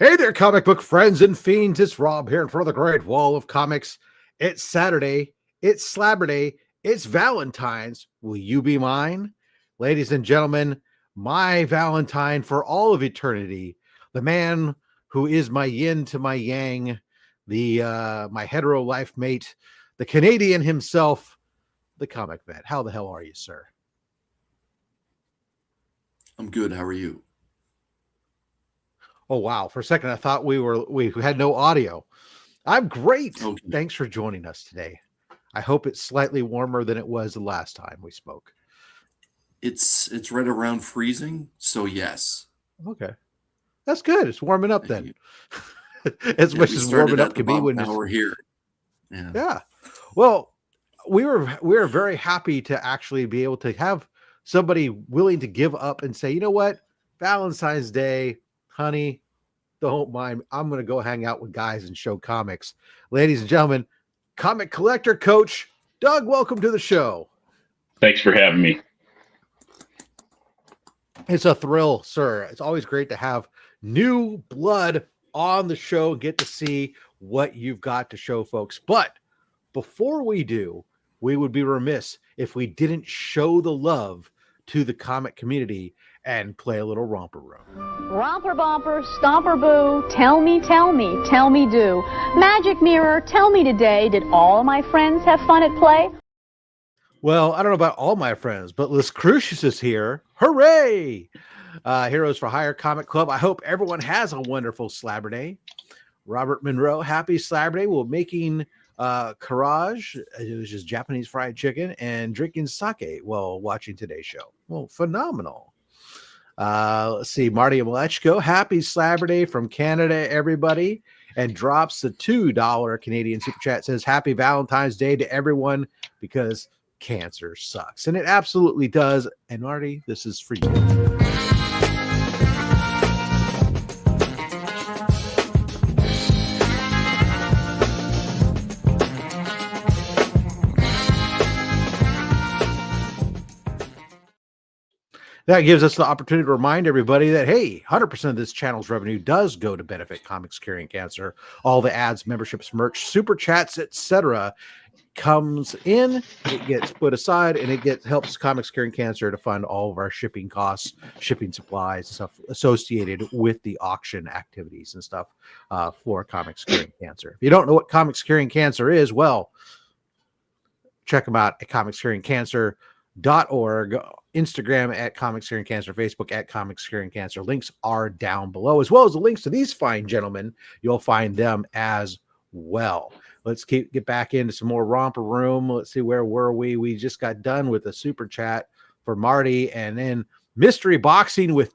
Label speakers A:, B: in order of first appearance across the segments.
A: Hey there, comic book friends and fiends. It's Rob here in front of the Great Wall of Comics. It's Saturday. It's Slabber Day. It's Valentine's. Will you be mine? Ladies and gentlemen, my Valentine for all of eternity, the man who is my yin to my yang, the my hetero life mate, the Canadian himself, the comic vet. How the hell are you, sir?
B: I'm good. How are you?
A: Oh, wow. For a second, I thought we had no audio. I'm great.
B: Okay.
A: Thanks for joining us today. I hope it's slightly warmer than it was the last time we spoke.
B: It's right around freezing, so yes.
A: Okay. That's good. It's warming up then.
B: As
A: much as warming up can be when
B: we're here.
A: Yeah. Well, we were very happy to actually be able to have somebody willing to give up and say, you know what, Valentine's Day, honey, don't mind. I'm going to go hang out with guys and show comics. Ladies and gentlemen, comic collector coach Doug, welcome to the show.
C: Thanks for having me.
A: It's a thrill, sir. It's always great to have new blood on the show, get to see what you've got to show folks. But before we do, we would be remiss if we didn't show the love to the comic community and play a little romper room.
D: Romper bumper, stomper boo, tell me do. Magic mirror, tell me today, did all my friends have fun at play?
A: Well, I don't know about all my friends, but Les Crucius is here. Hooray! Heroes for Hire Comic Club. I hope everyone has a wonderful Slabber Day. Robert Monroe, happy Slabber Day. We're making karage, which is Japanese fried chicken, and drinking sake while watching today's show. Well, phenomenal. Let's see, Marty Malechko, happy Slabber Day from Canada, everybody, and drops the $2 Canadian super chat. Says happy Valentine's Day to everyone because cancer sucks, and it absolutely does. And Marty, this is for you. That gives us the opportunity to remind everybody that, hey, 100% of this channel's revenue does go to benefit Comics Curing Cancer. All the ads, memberships, merch, super chats, etc. comes in, it gets put aside, and it helps Comics Curing Cancer to fund all of our shipping costs, shipping supplies, stuff associated with the auction activities and stuff for Comics Curing Cancer. If you don't know what Comics Curing Cancer is, well, check them out at comicscuringcancer.org, Instagram at Comics Curing Cancer, Facebook at Comics Curing Cancer. Links are down below, as well as the links to these fine gentlemen. You'll find them as well. Let's get back into some more romper room. Let's see, where were we? We just got done with a super chat for Marty, and then Mystery Boxing with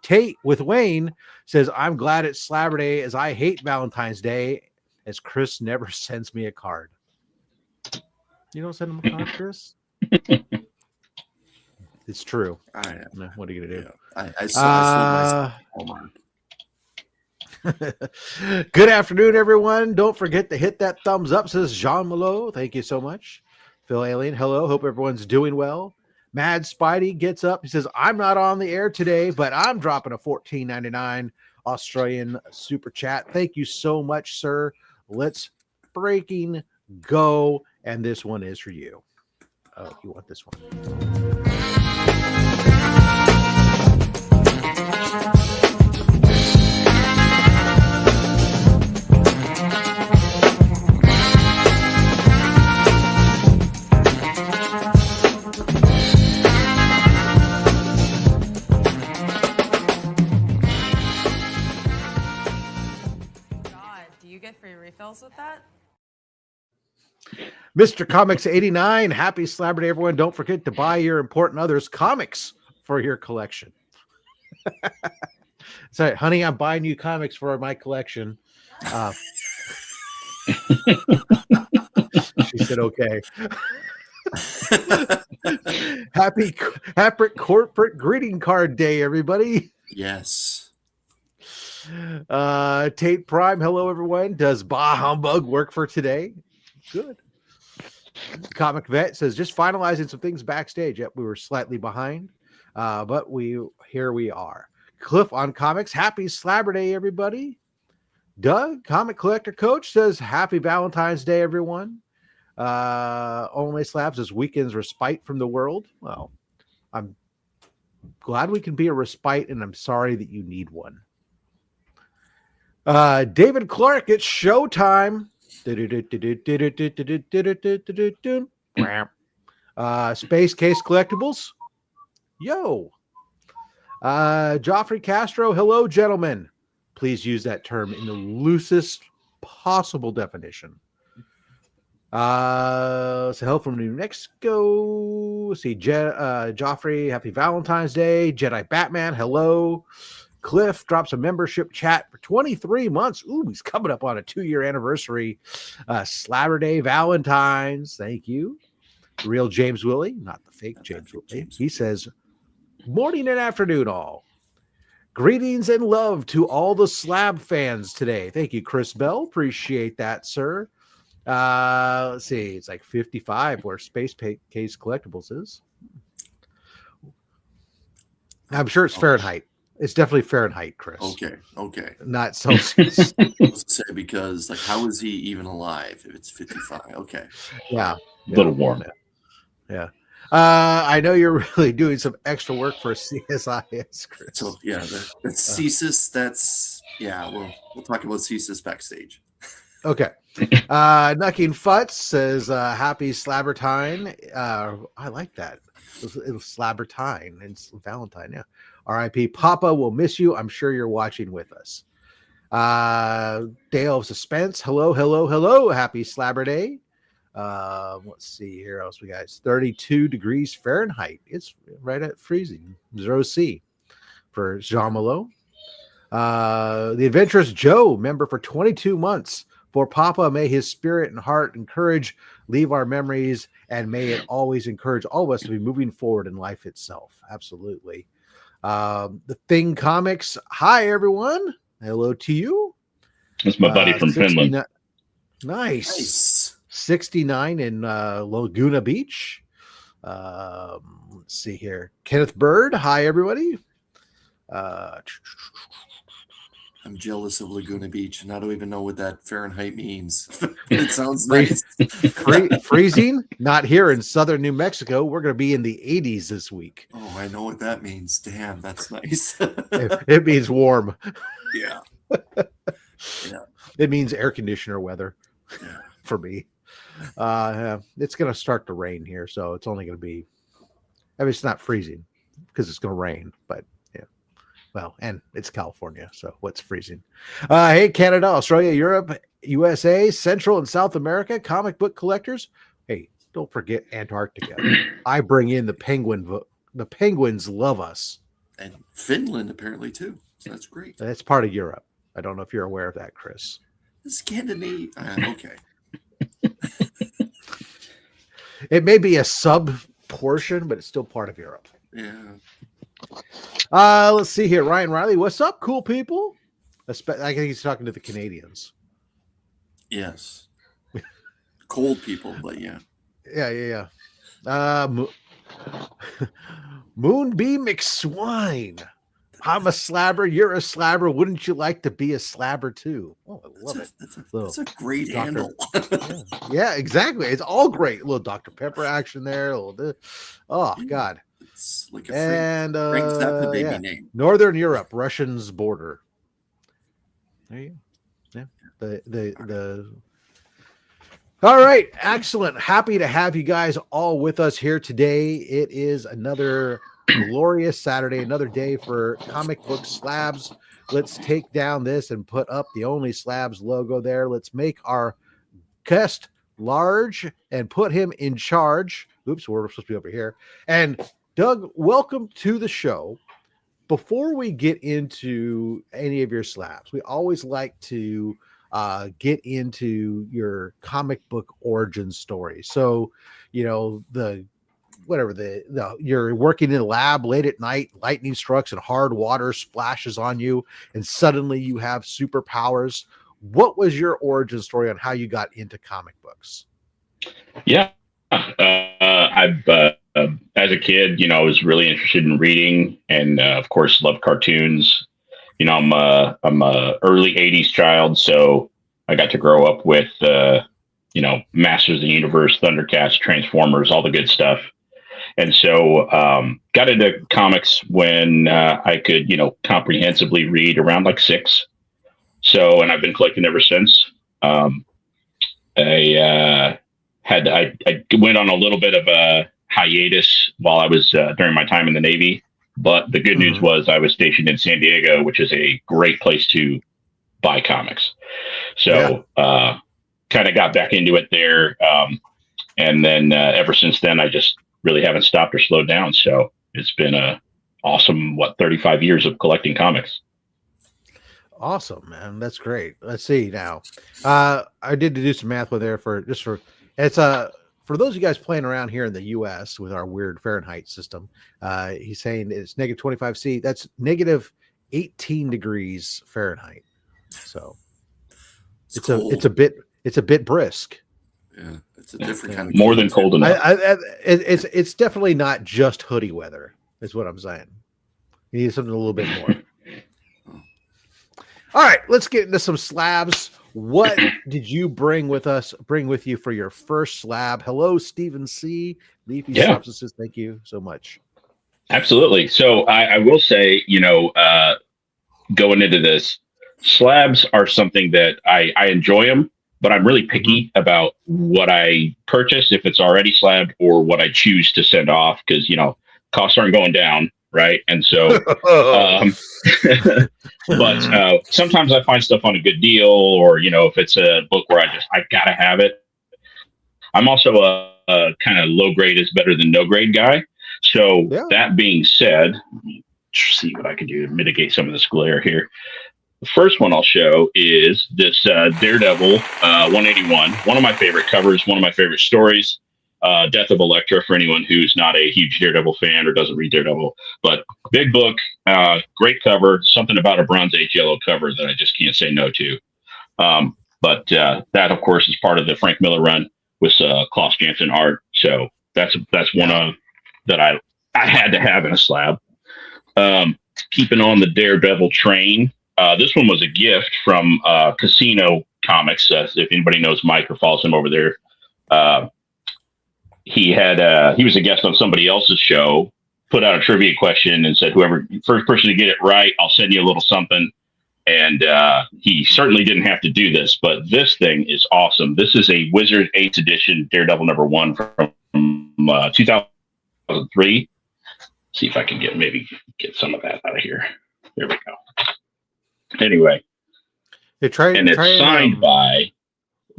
A: Wayne says, I'm glad it's Slabber Day as I hate Valentine's Day as Chris never sends me a card. You don't send him a card, Chris? It's true. What are you going to do?
B: Yeah, I saw my homework.
A: Good afternoon, everyone. Don't forget to hit that thumbs up, says Jean Malo. Thank you so much. Phil Alien, hello. Hope everyone's doing well. Mad Spidey gets up. He says, I'm not on the air today, but I'm dropping a $14.99 Australian super chat. Thank you so much, sir. Let's breaking go. And this one is for you. Oh, you want this one?
E: Free refills with that?
A: Mr. Comics 89, happy Slabber Day, everyone. Don't forget to buy your important others comics for your collection. Sorry, honey, I'm buying you comics for my collection. She said, okay. Happy corporate greeting card day, everybody.
B: Yes.
A: Tate Prime, hello everyone. Does Bah Humbug work for today? Good. Comic Vet says just finalizing some things backstage. Yep, we were slightly behind, but here we are. Cliff on Comics, happy Slabber Day, everybody. Doug, comic collector coach, says happy Valentine's Day, everyone. OnlySlabs is weekend's respite from the world. Well, I'm glad we can be a respite, and I'm sorry that you need one. David Clark, it's showtime. Space Case Collectibles. Yo. Joffrey Castro, hello, gentlemen. Please use that term in the loosest possible definition. So help from New Mexico. Let's see, Joffrey, happy Valentine's Day. Jedi Batman, hello. Cliff drops a membership chat for 23 months. Ooh, he's coming up on a 2-year anniversary. Slabber Day Valentine's. Thank you. Real James Willie, not the fake James Willie. He says, morning and afternoon, all. Greetings and love to all the Slab fans today. Thank you, Chris Bell. Appreciate that, sir. Let's see. It's like 55 where Space Case Collectibles is. I'm sure it's Fahrenheit. It's definitely Fahrenheit, Chris.
B: Okay.
A: Not Celsius.
B: Let's say, because like, how is he even alive if it's 55? Okay.
A: Yeah.
C: A little warm.
A: Yeah. I know you're really doing some extra work for CSIS, Chris.
B: So yeah, that's CSIS. That's we'll talk about CSIS backstage.
A: Okay. Nucking Futz says happy Slabbertine. I like that. It was Slabbertine and Valentine. Yeah. RIP. Papa will miss you. I'm sure you're watching with us. Dale of Suspense. Hello. Happy Slabber Day. Let's see here. Else we got. It's 32 degrees Fahrenheit. It's right at freezing. 0 C for Jean Malo. The Adventurous Joe, member for 22 months. For Papa, may his spirit and heart encourage, leave our memories, and may it always encourage all of us to be moving forward in life itself. Absolutely. The Thing Comics. Hi, everyone. Hello to you.
C: That's my buddy from Finland.
A: Nice. 69 in Laguna Beach. Let's see here. Kenneth Bird. Hi, everybody.
B: I'm jealous of Laguna Beach, and I don't even know what that Fahrenheit means. It sounds nice.
A: Freezing? Not here in southern New Mexico. We're going to be in the 80s this week.
B: Oh, I know what that means. Damn, that's nice.
A: It means warm.
B: Yeah.
A: It means air conditioner weather for me. It's going to start to rain here, so it's only going to be, it's not freezing because it's going to rain, but well, and it's California, so what's freezing? Hey, Canada, Australia, Europe, USA, Central and South America, comic book collectors. Hey, don't forget Antarctica. I bring in the penguin. The penguins love us.
B: And Finland, apparently, too. So that's great.
A: That's part of Europe. I don't know if you're aware of that, Chris.
B: Scandinavia. Okay.
A: It may be a sub portion, but it's still part of Europe.
B: Yeah.
A: Let's see here. Ryan Riley, what's up, cool people? I think he's talking to the Canadians.
B: Yes. Cold people, but yeah.
A: Yeah. Moonbeam McSwine. I'm a slabber. You're a slabber. Wouldn't you like to be a slabber too? Oh, I love it.
B: That's a great handle.
A: Yeah, exactly. It's all great. A little Dr. Pepper action there. Oh, God.
B: It's like a
A: Frank's
B: not the baby name.
A: Northern Europe, Russians border. There you go. Yeah. The All right, excellent. Happy to have you guys all with us here today. It is another glorious Saturday, another day for comic book slabs. Let's take down this and put up the OnlySlabs logo there. Let's make our guest large and put him in charge. Oops, we're supposed to be over here. And Doug, welcome to the show. Before we get into any of your slabs, we always like to get into your comic book origin story. So, you're working in a lab late at night, lightning strikes and hard water splashes on you, and suddenly you have superpowers. What was your origin story on how you got into comic books?
C: Yeah. As a kid, I was really interested in reading and, of course, loved cartoons. you know, I'm a early '80s child, so I got to grow up with you know, Masters of the Universe, Thundercats, Transformers, all the good stuff. And so got into comics when I could, you know, comprehensively read around like 6. So, and I've been collecting ever since. I went on a little bit of a hiatus while I was during my time in the Navy. But the good news was I was stationed in San Diego, which is a great place to buy comics. So kind of got back into it there. And then ever since then, I just really haven't stopped or slowed down. So it's been a awesome, 35 years of collecting comics.
A: Awesome, man. That's great. Let's see now. I did do some math with there for it's for those of you guys playing around here in the US with our weird Fahrenheit system. He's saying it's negative 25°C. That's negative 18 degrees Fahrenheit. So it's
B: cool.
A: it's a bit brisk.
B: Yeah, it's a different kind of
C: more than cold enough.
A: It's definitely not just hoodie weather, is what I'm saying. You need something a little bit more. All right, let's get into some slabs. What did you bring with you for your first slab? Hello, Stephen C. Leafy Stops says thank you so much.
C: Absolutely. So I will say, you know, going into this, slabs are something that I enjoy them, but I'm really picky about what I purchase, if it's already slabbed, or what I choose to send off, because, you know, costs aren't going down, right? And so, but sometimes I find stuff on a good deal, or, you know, if it's a book where I gotta have it. I'm also a kind of low grade is better than no grade guy. So that being said, let me see what I can do to mitigate some of this glare here. The first one I'll show is this Daredevil 181. One of my favorite covers, one of my favorite stories. Death of Elektra, for anyone who's not a huge Daredevil fan or doesn't read Daredevil. But big book, great cover, something about a Bronze Age yellow cover that I just can't say no to. But that, of course, is part of the Frank Miller run with Klaus Janson art. So that's one of that I had to have in a slab. Keeping on the Daredevil train. This one was a gift from Casino Comics. If anybody knows Mike or follows him over there, he was a guest on somebody else's show, put out a trivia question and said, whoever first person to get it right, I'll send you a little something. And he certainly didn't have to do this, but this thing is awesome. This is a Wizard 8th edition Daredevil #1 from 2003. See if I can get some of that out of here. There we go. Anyway, it's signed by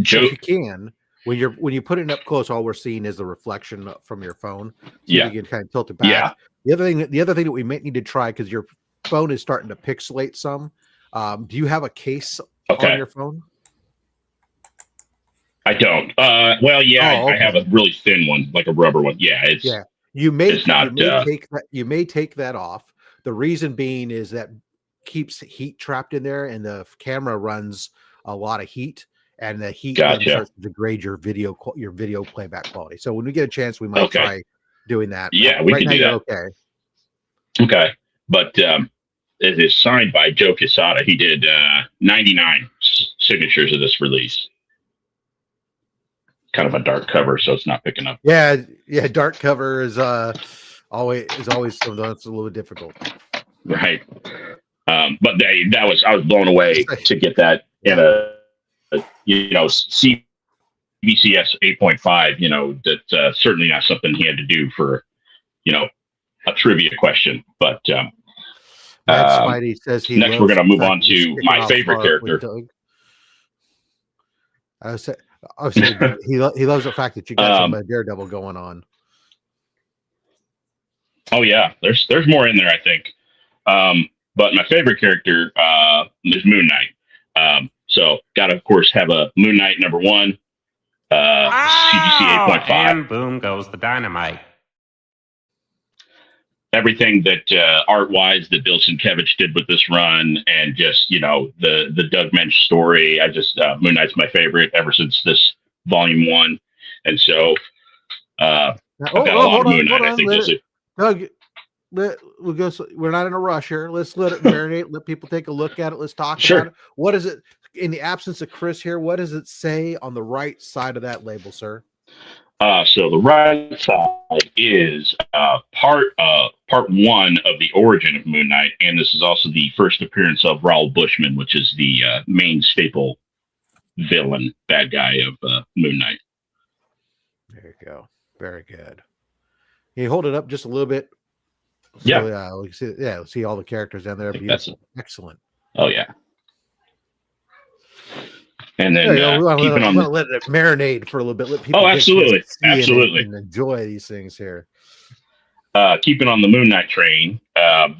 C: Joe.
A: If you can, when you put it up close, all we're seeing is the reflection from your phone. So you can kind of tilt it back.
C: Yeah.
A: The other thing that we might need to try, because your phone is starting to pixelate some. Do you have a case on your phone?
C: I don't. I have a really thin one, like a rubber one. Yeah,
A: You may take that off. The reason being is that keeps heat trapped in there, and the camera runs a lot of heat, and the heat then starts to degrade your video playback quality. So when we get a chance, we might try doing that.
C: Yeah, we can do that. Okay, but it is signed by Joe Quesada. He did 99 signatures of this release. Kind of a dark cover, so it's not picking up.
A: Yeah. Dark cover is always something that's a little difficult.
C: Right. But I was blown away to get that in a CBCS 8.5. That's certainly not something he had to do for a trivia question. But
A: Spidey says
C: next we're going to move on to my favorite character.
A: I was saying he loves the fact that you got some Daredevil going on.
C: Oh yeah, there's more in there, I think. But my favorite character is Moon Knight. So gotta of course have a Moon Knight #1. CGC 8.5.
F: And boom goes the dynamite.
C: Everything that art-wise that Bill Sienkiewicz did with this run, and just the Doug Mensch story. I just Moon Knight's my favorite ever since this volume 1, and so I've got a lot of Moon Knight. I think
A: Doug, we'll go. We're not in a rush here. Let's let it marinate. Let people take a look at it. Let's talk
C: Sure.
A: about it. What is it? In the absence of Chris here, what does it say on the right side of that label, sir?
C: So the right side is part one of the origin of Moon Knight, and this is also the first appearance of Raoul Bushman, which is the main staple villain, bad guy of Moon Knight.
A: There you go. Very good. Can you hold it up just a little bit? So,
C: Yeah.
A: We can see, let's see all the characters down there. Beautiful. Excellent.
C: Oh yeah. And then
A: keeping on, let it marinate for a little bit. Let people
C: absolutely,
A: and enjoy these things here.
C: Keeping on the Moon Knight train.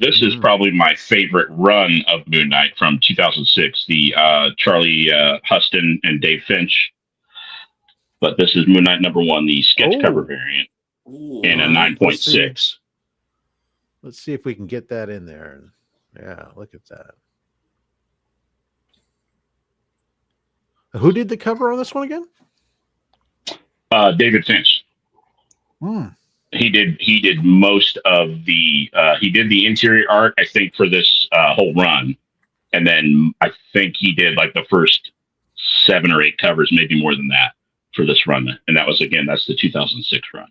C: This is probably my favorite run of Moon Knight from 2006. The Charlie Huston and Dave Finch. But this is Moon Knight #1, the sketch cover variant, in a 9.6.
A: Let's see if we can get that in there. Yeah, look at that. Who did the cover on this one again?
C: David Finch. He did most of the he did the interior art, I think, for this whole run, and then I think he did like the first 7 or 8 covers, maybe more than that, for this run, and that's the 2006 run.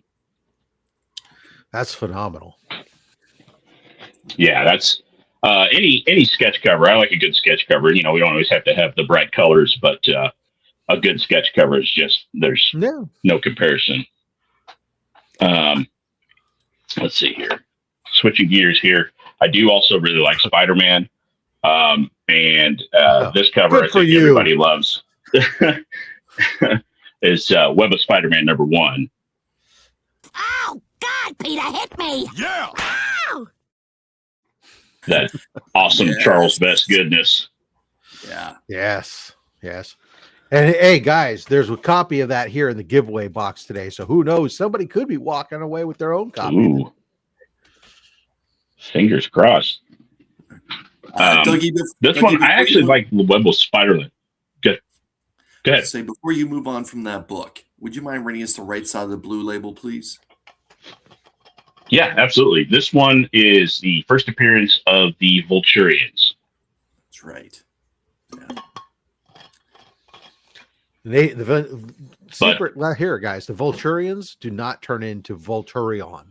A: That's phenomenal.
C: Yeah, that's any sketch cover. I like a good sketch cover. You know, we don't always have to have the bright colors, but a good sketch cover is just there's no comparison. Let's see here. Switching gears here. I do also really like Spider-Man. And this cover I think everybody loves is Web of Spider-Man #1.
G: Oh God, Peter hit me!
H: Yeah.
G: Ow!
C: That awesome Charles Vess goodness.
B: Yeah.
A: Yes. And hey, guys, there's a copy of that here in the giveaway box today. So who knows? Somebody could be walking away with their own copy.
C: Ooh. Fingers crossed.
B: Dougie,
C: this one, I actually like Web of Spider-Man. Go ahead.
B: Say, before you move on from that book, would you mind reading us the right side of the blue label, please?
C: Yeah, absolutely. This one is the first appearance of the Vulturions.
B: That's right. Yeah.
A: The secret here, guys, the Vulturions do not turn into Vulturion.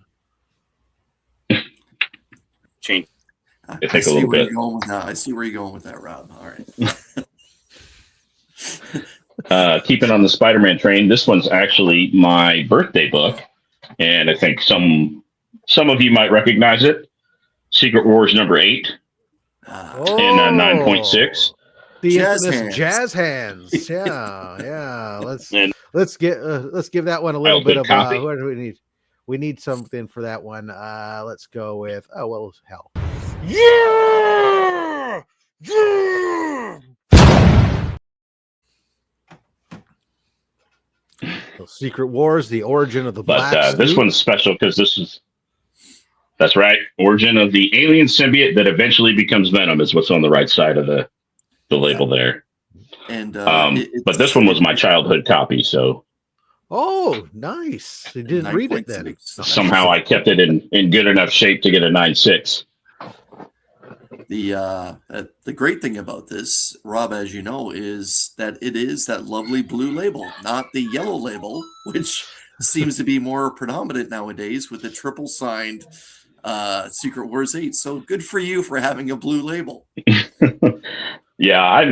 C: Change.
B: I see where you're going with that. I see where you're going with that, Rob. All
C: right. Keeping on the Spider-Man train, this one's actually my birthday book, and I think some of you might recognize it. Secret Wars #8 in 9.6.
A: The infamous jazz hands. Yeah. Let's give that one a little bit of what do we need? We need something for that one. Let's go with hell.
H: Yeah.
A: Secret Wars, the origin of the black.
C: This one's special because that's right. Origin of the alien symbiote that eventually becomes Venom is what's on the right side of the label there.
B: And
C: but this one was my childhood copy, so
A: nice. You didn't read it then.
C: Somehow I kept it in good enough shape to get a 9.6.
B: The great thing about this, Rob, as you know, is that it is that lovely blue label, not the yellow label, which seems to be more predominant nowadays with the triple signed Secret Wars 8. So good for you for having a blue label.
C: Yeah, I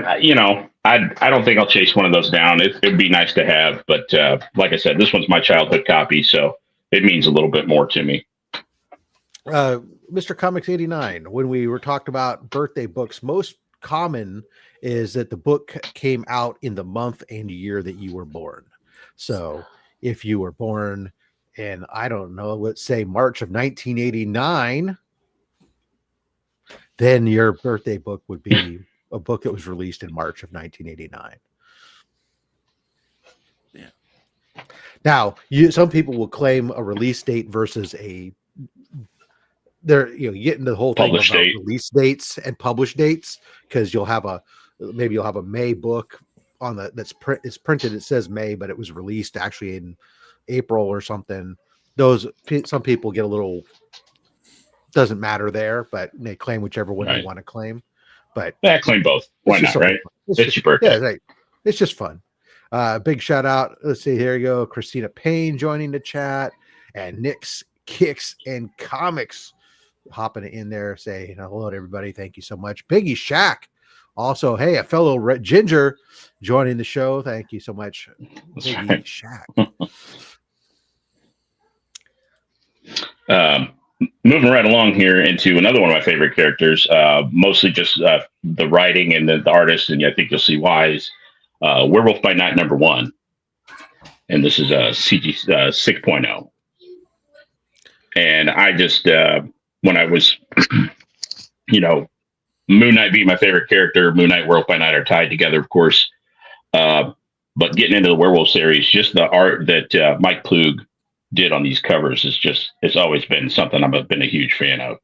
C: don't think I'll chase one of those down. It'd be nice to have, but like I said, this one's my childhood copy, so it means a little bit more to me.
A: Mr. Comics 89, when we were talking about birthday books, most common is that the book came out in the month and year that you were born. So if you were born in, I don't know, let's say March of 1989, then your birthday book would be a book that was released in March of 1989.
B: Yeah.
A: Now, some people will claim a release date versus getting the whole thing about release dates and publish dates, because you'll have a May book on it's printed. It says May, but it was released actually in April or something. Some people get a little doesn't matter there, but they claim whichever one they want to claim. But
C: yeah, claim both. Why not, right? It's your birthday.
A: Yeah, it's just fun. Big shout out. Let's see. Here you go. Christina Payne joining the chat, and Nick's Kicks and Comics hopping in there, saying hello to everybody. Thank you so much. Biggie Shack. Also, hey, a fellow Ginger joining the show. Thank you so much, Biggie Shack.
C: Moving right along here into another one of my favorite characters, mostly just the writing and the artist, and I think you'll see why, is Werewolf by Night #1. And this is CG 6.0. And I just, when I was, Moon Knight being my favorite character, Moon Knight, Werewolf by Night are tied together, of course. But getting into the Werewolf series, just the art that Mike Ploog did on these covers it's always been something I've been a huge fan of.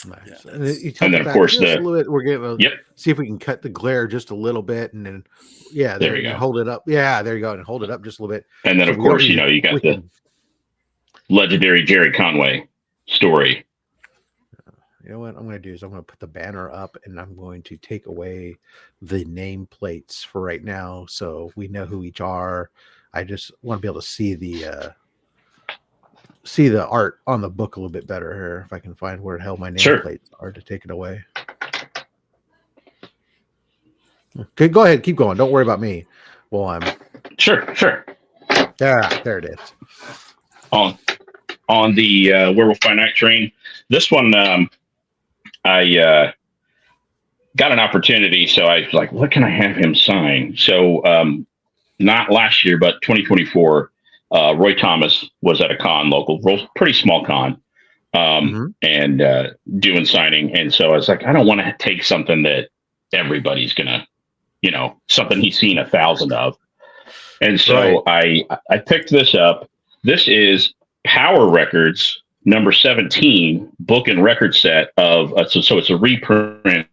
A: Nice.
B: Yeah,
A: And then
C: of course
A: we're going to see if we can cut the glare just a little bit, and then
C: there you go.
A: Hold it up. Yeah, there you go, and hold it up just a little bit.
C: And then of course you got the legendary Jerry Conway story.
A: You know what I'm going to do is I'm going to put the banner up, and I'm going to take away the nameplates for right now, so we know who each are. I just want to be able to see the art on the book a little bit better here. If I can find where the hell my nameplates are to take it away. Okay, go ahead, keep going. Don't worry about me. Well, I'm
C: sure.
A: There it is.
C: On the Werewolf by Night train. This one, I got an opportunity, so I was like, what can I have him sign? So not last year, but 2024, Roy Thomas was at a con, local, pretty small con, and doing signing. And so I was like, I don't want to take something that everybody's gonna, something he's seen 1,000 of. And so I picked this up. This is Power Records number 17 book and record set of so it's a reprint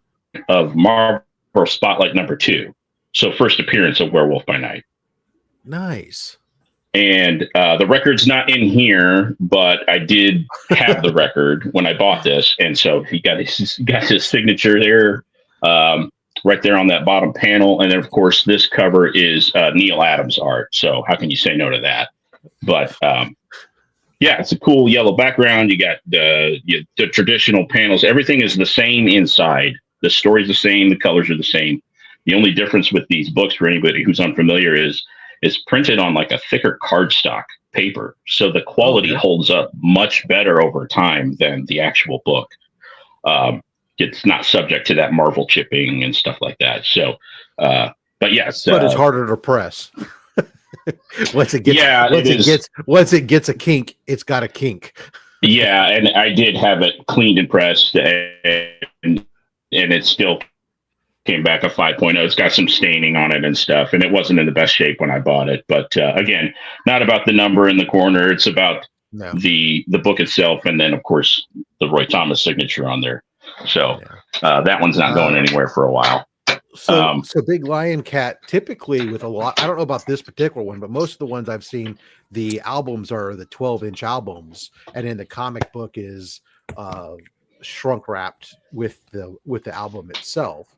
C: of Marvel Spotlight #2. So first appearance of Werewolf by Night.
A: Nice.
C: And the record's not in here, but I did have the record when I bought this, and so he got his signature there, right there on that bottom panel. And then of course this cover is Neil Adams art. So how can you say no to that? But yeah, it's a cool yellow background. You got the traditional panels. Everything is the same inside. The story's the same. The colors are the same. The only difference with these books, for anybody who's unfamiliar, is it's printed on like a thicker cardstock paper. So the quality holds up much better over time than the actual book. It's not subject to that Marvel chipping and stuff like that. So, but yes.
A: But it's harder to press. Once it gets a kink, it's got a kink.
C: Yeah, and I did have it cleaned and pressed, and it still came back a 5.0. It's got some staining on it and stuff, and it wasn't in the best shape when I bought it. But again, not about the number in the corner. It's about the book itself, and then of course the Roy Thomas signature on there. So that one's not going anywhere for a while.
A: So Big Lion Cat, typically with a lot, I don't know about this particular one, but most of the ones I've seen, the albums are the 12-inch albums, and then the comic book is shrunk wrapped with the album itself.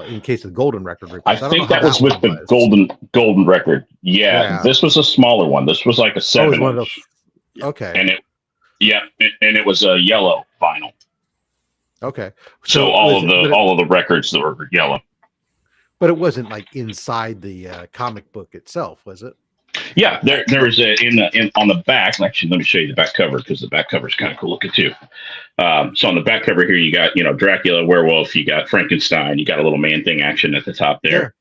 A: In case of the Golden Record reprints.
C: I think that was with the Golden Record. Yeah, this was a smaller one. This was like a 7-inch.
A: Okay.
C: And it was a yellow vinyl.
A: Okay.
C: So all of the records that were yellow.
A: But it wasn't like inside the comic book itself, was it?
C: Yeah, there is on the back. Actually, let me show you the back cover, because the back cover is kind of cool looking too. So on the back cover here, you got Dracula, werewolf, you got Frankenstein, you got a little man thing action at the top there.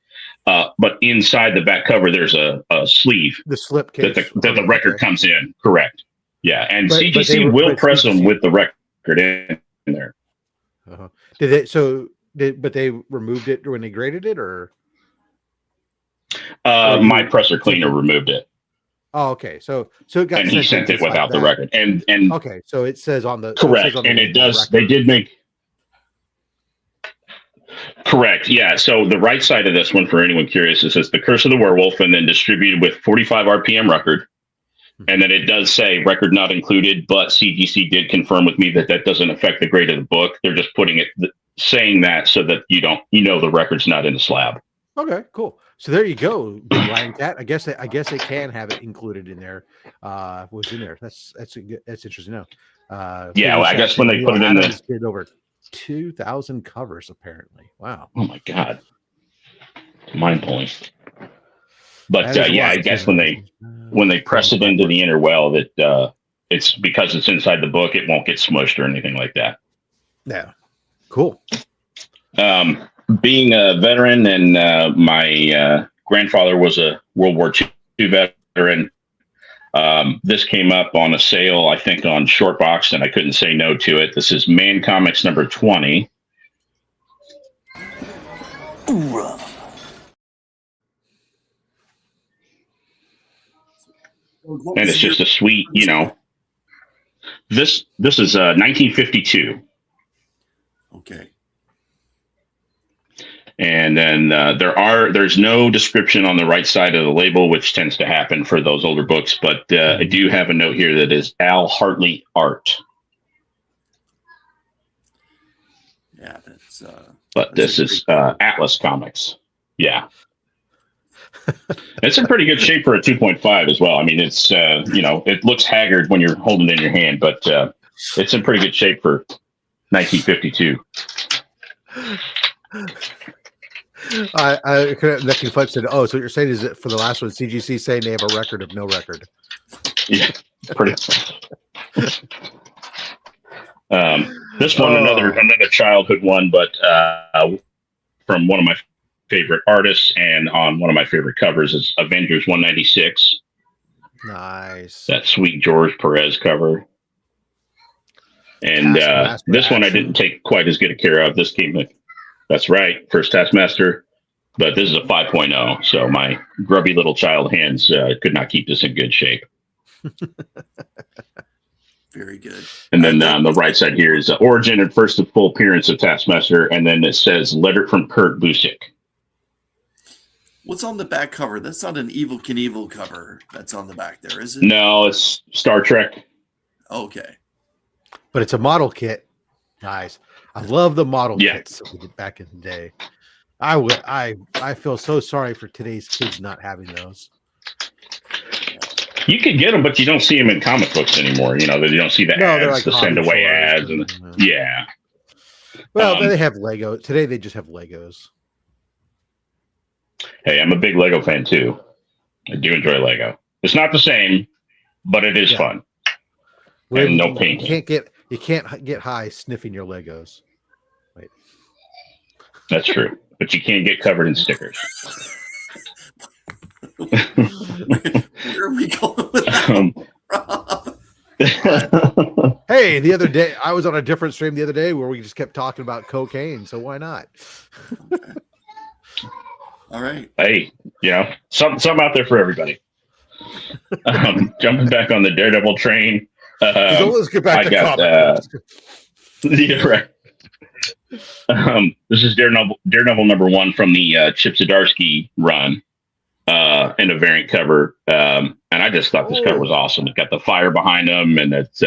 C: Yeah. But inside the back cover, there's a sleeve,
A: the slip case
C: that the record comes in. Correct. Yeah, and CGC will press them with the record in there.
A: Uh-huh. But they removed it when they graded it, or?
C: My presser cleaner removed it.
A: Oh, okay. So it got.
C: And he sent it without the record. And
A: okay, so it says on the
C: correct, and it does. They did make correct. Yeah. So the right side of this one, for anyone curious, it says "The Curse of the Werewolf," and then distributed with 45 RPM record. And then it does say record not included, but CGC did confirm with me that that doesn't affect the grade of the book. They're just putting it, saying that so that you know the record's not in the slab.
A: Okay, cool. So there you go, Big Lion Cat. I guess they can have it included in there. Was in there. That's interesting to know.
C: Yeah, well, I guess when they put it in the
A: did over 2,000 covers apparently. Wow.
C: Oh my god, mind blowing. But yeah, I guess when they press it into the inner well, that it's because it's inside the book, it won't get smushed or anything like that.
A: Yeah, cool.
C: Being a veteran, and my grandfather was a World War II veteran. This came up on a sale, I think, on Shortbox, and I couldn't say no to it. This is Man Comics number 20. And it's just a sweet, This is 1952.
B: Okay.
C: And then there's no description on the right side of the label, which tends to happen for those older books. But I do have a note here that is Al Hartley art.
B: Yeah, that's.
C: But this is Atlas Comics. Yeah. It's in pretty good shape for a 2.5 as well. I mean, it's it looks haggard when you're holding it in your hand, but it's in pretty good shape for 1952.
A: I Necking Foot said, "Oh, so what you're saying is that for the last one, CGC saying they have a record of no record."
C: Yeah, pretty. This one, another childhood one, but from one of my favorite artists and on one of my favorite covers is Avengers 196.
A: Nice.
C: That sweet George Perez cover. And this one I didn't take quite as good a care of. This came with, that's right, first Taskmaster, but this is a 5.0, so my grubby little child hands could not keep this in good shape.
B: Very good.
C: And then on the right side here is the origin and first full appearance of Taskmaster, and then it says letter from Kurt Busiek.
B: What's on the back cover? That's not an Evel Knievel cover that's on the back there, is it?
C: No, it's Star Trek.
B: Okay.
A: But it's a model kit. Nice. I love the model kits that we did back in the day. I feel so sorry for today's kids not having those.
C: You can get them, but you don't see them in comic books anymore. You don't see the ads, like the send away ads, and yeah.
A: Well, they have Lego. Today they just have Legos.
C: Hey, I'm a big Lego fan too. I do enjoy Lego. It's not the same, but it is fun. And no paint.
A: You can't get high sniffing your Legos. Wait.
C: That's true, but you can't get covered in stickers.
B: Where are we going with that, Rob?
A: Hey, the other day I was on a different stream the other day where we just kept talking about cocaine, so why not?
B: Okay. All right.
C: Hey, some out there for everybody. Jumping back on the Daredevil train.
A: Let's get back to comics.
C: Yeah, right. This is Daredevil number 1 from the Chip Zdarsky run, in a variant cover. And I just thought this cover was awesome. It's got the fire behind them, and it's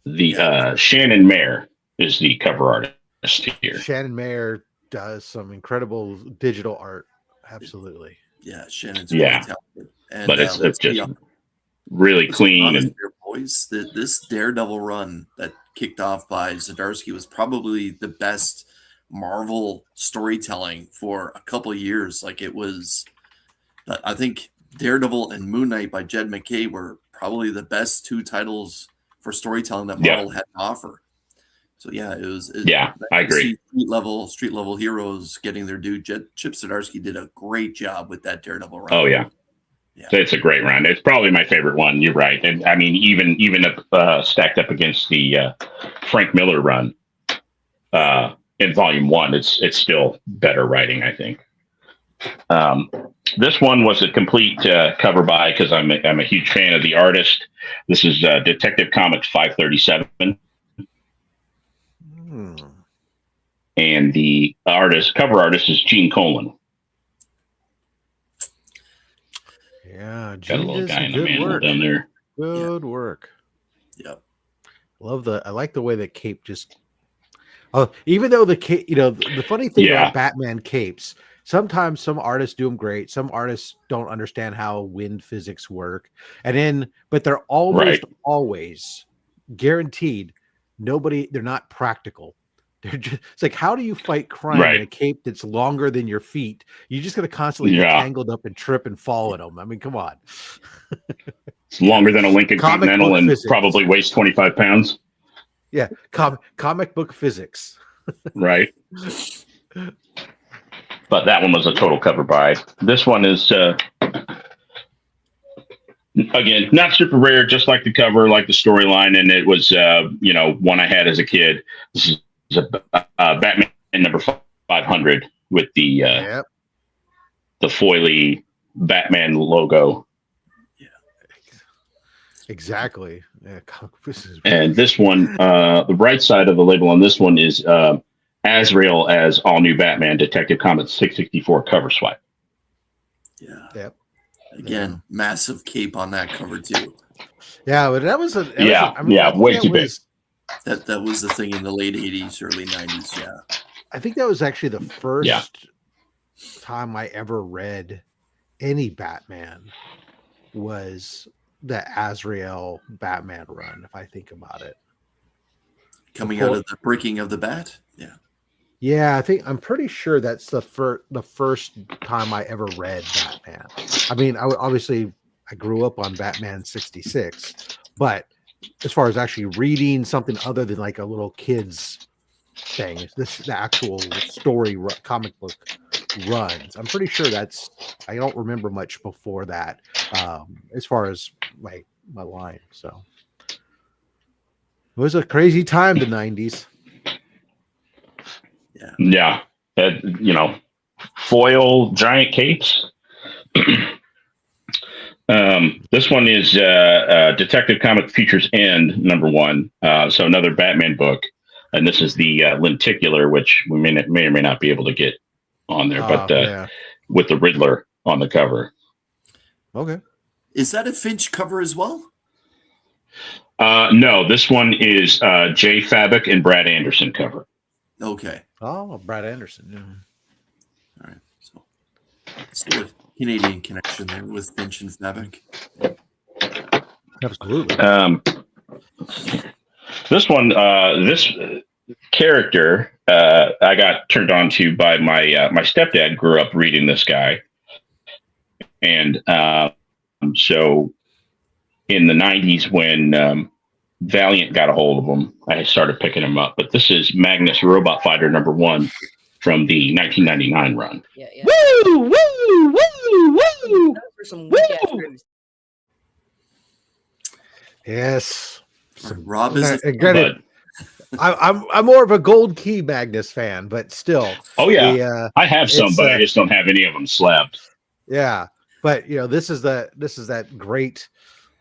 C: the Shannon Maer is the cover artist here.
A: Shannon Maer does some incredible digital art. Absolutely.
B: Yeah, Shannon's really talented. And,
C: but it's just really clean. And
B: boys, this Daredevil run that kicked off by Zdarsky was probably the best Marvel storytelling for a couple of years. Like it was, I think Daredevil and Moon Knight by Jed McKay were probably the best 2 titles for storytelling that Marvel had to offer. So yeah, it was. I agree. Street level heroes getting their due. Chip Zdarsky did a great job with that Daredevil run.
C: Oh yeah. It's a great run. It's probably my favorite one. You're right. And I mean, even stacked up against the Frank Miller run in Volume 1, it's still better writing, I think. This one was a complete cover by, because I'm a huge fan of the artist. This is Detective Comics 537. And the cover artist is Gene Colan.
A: Yeah,
C: Got a
A: Gene
C: little
A: did
C: guy
A: some
C: in the
A: good
C: manhole
A: work.
C: down there.
A: Good work.
B: Yep.
A: I like the way that cape just. Oh, even though the cape, the funny thing about Batman capes, sometimes some artists do them great. Some artists don't understand how wind physics work, but they're almost always guaranteed. They're not practical. They're just, it's like, how do you fight crime in a cape that's longer than your feet? You're just going to constantly get tangled up and trip and fall in them. I mean, come on.
C: It's longer than a Lincoln Continental and
A: physics.
C: Probably weighs 25 pounds.
A: Yeah, comic book physics.
C: Right. But that one was a total cover buy. This one is, again, not super rare, just like the cover, like the storyline. And it was, one I had as a kid. This is a Batman number 500 with the foily Batman logo.
A: Exactly. Yeah,
C: and this one, the right side of the label on this one is Azrael as All New Batman, Detective Comics 664 cover swipe.
B: Yeah.
A: Yep.
B: Again, massive cape on that cover too.
A: Yeah, but that was
C: way too big.
B: That was the thing in the late 80s, early 90s. Yeah.
A: I think that was actually the first time I ever read any Batman was the Azrael Batman run, if I think about it.
B: Coming out of the breaking of the bat? Yeah.
A: Yeah, I'm pretty sure that's the first time I ever read Batman. I mean, I grew up on Batman 66, but as far as actually reading something other than like a little kid's thing, the actual story comic book runs, I'm pretty sure I don't remember much before that, as far as my line. So it was a crazy time, the 90s.
C: Yeah. Foil giant capes. This one is Detective Comic Features End number 1. So another Batman book. And this is the Lenticular, which we may or may not be able to get on there, but with the Riddler on the cover.
A: Okay.
B: Is that a Finch cover as well?
C: No, this one is Jay Fabik and Brad Anderson cover.
B: Okay.
A: Oh, Brad Anderson. Yeah.
B: All right. So still a Canadian connection there with Finch and Fabik.
A: Absolutely.
C: This one, this character, I got turned on to by my stepdad. Grew up reading this guy, and so in the 90s when Valiant got a hold of him, I started picking him up. But this is Magnus Robot Fighter number 1 from the 1999 run.
H: Yeah.
A: Woo! Woo! Woo! Woo!
H: For some weak-ass reviews.
A: Yes.
B: Rob is
A: I'm more of a Gold Key Magnus fan, but still.
C: Oh yeah, I have some, but I just don't have any of them slabbed.
A: Yeah, but this is that great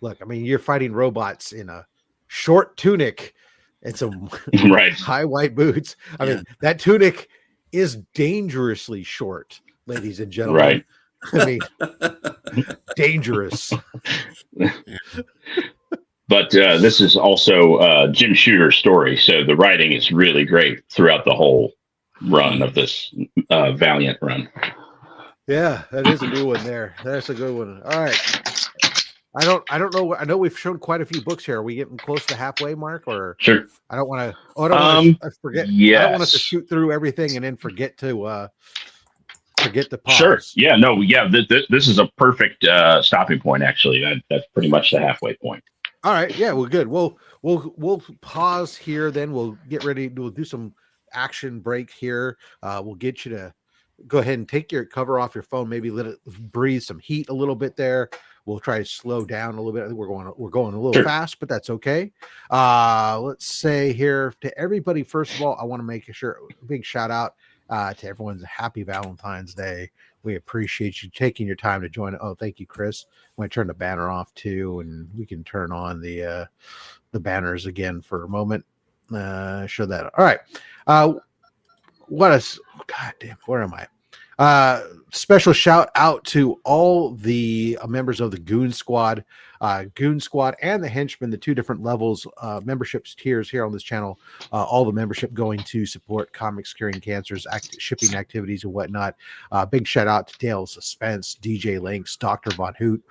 A: look. I mean, you're fighting robots in a short tunic and some high white boots. I mean, that tunic is dangerously short, ladies and gentlemen.
C: Right.
A: I mean, dangerous.
C: But this is also Jim Shooter's story, so the writing is really great throughout the whole run of this Valiant run.
A: Yeah, that is a new one there. That's a good one. All right. I don't know. I know we've shown quite a few books here. Are we getting close to the halfway mark, or
C: sure?
A: I don't want to. Oh, I don't want to forget.
C: Yes.
A: I don't want us to shoot through everything and then forget to pause.
C: Sure. Yeah. No. Yeah. This is a perfect stopping point. Actually, that's pretty much the halfway point.
A: All right. Yeah. Well, good. We'll pause here. Then we'll get ready. We'll do some action break here. We'll get you to go ahead and take your cover off your phone. Maybe let it breathe some heat a little bit there. We'll try to slow down a little bit. I think we're going a little fast, but that's okay. Let's say here to everybody. First of all, I want to make a big shout out to everyone's happy Valentine's Day. We appreciate you taking your time to join. Oh, thank you, Chris. I'm going to turn the banner off too, and we can turn on the banners again for a moment. Show that. All right. God damn, where am I? Special shout out to all the members of the Goon Squad and the Henchmen, the 2 different levels, memberships tiers here on this channel. All the membership going to support comics curing cancers, shipping activities and whatnot. Big shout out to Dale Suspense, DJ Links, Dr. Von Hoot,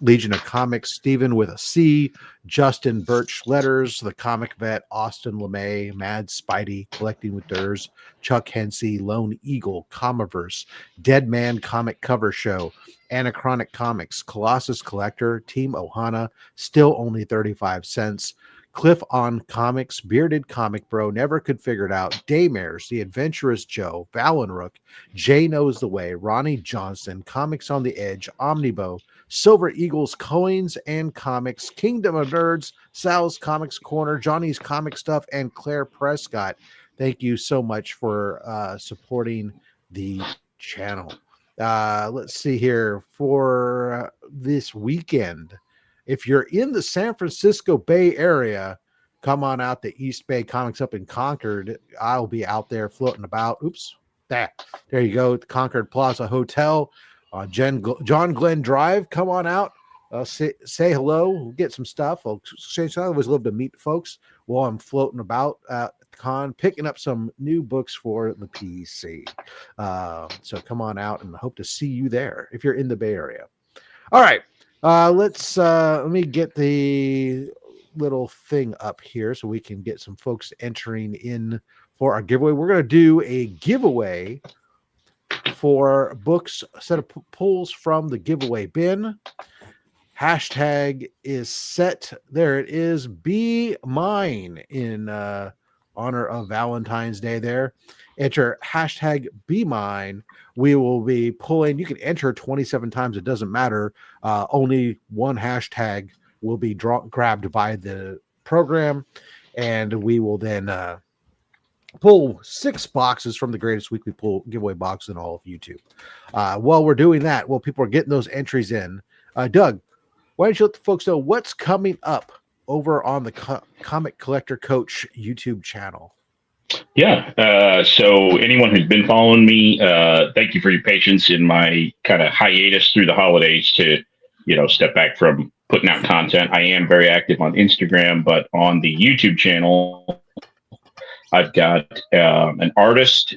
A: Legion of Comics, Steven with a C, Justin Birch Letters, The Comic Vet, Austin LeMay, Mad Spidey, Collecting with Durs, Chuck Hensey, Lone Eagle, Comiverse, Dead Man Comic Cover Show, Anachronic Comics, Colossus Collector, Team Ohana, still only 35 cents, Cliff on Comics, Bearded Comic Bro, Never Could Figure It Out, Daymares, The Adventurous Joe, Valenrook, Jay Knows the Way, Ronnie Johnson, Comics on the Edge, Omnibo, Silver Eagles, Coins and Comics, Kingdom of Nerds, Sal's Comics Corner, Johnny's Comic Stuff, and Claire Prescott. Thank you so much for supporting the channel. Let's see here for this weekend. If you're in the San Francisco Bay Area, come on out to East Bay Comics up in Concord. I'll be out there floating about. Oops, there you go. The Concord Plaza Hotel. John Glenn Drive, come on out, say hello, get some stuff. I'll say something. I always love to meet folks while I'm floating about at the con, picking up some new books for the PC. So come on out and hope to see you there if you're in the Bay Area. All right, let me get the little thing up here so we can get some folks entering in for our giveaway. We're going to do a giveaway for books, a set of pulls from the giveaway bin. Hashtag is set. There it is. BeMine in honor of Valentine's Day there. Enter hashtag BeMine. We will be pulling. You can enter 27 times. It doesn't matter. Only one hashtag will be grabbed by the program, and we will then pull 6 boxes from the greatest weekly pull giveaway box in all of YouTube. While we're doing that, while people are getting those entries in, Doug, why don't you let the folks know what's coming up over on the Comic Collector Coach YouTube channel?
C: Yeah. So anyone who's been following me, thank you for your patience in my kind of hiatus through the holidays to, step back from putting out content. I am very active on Instagram, but on the YouTube channel, I've got an artist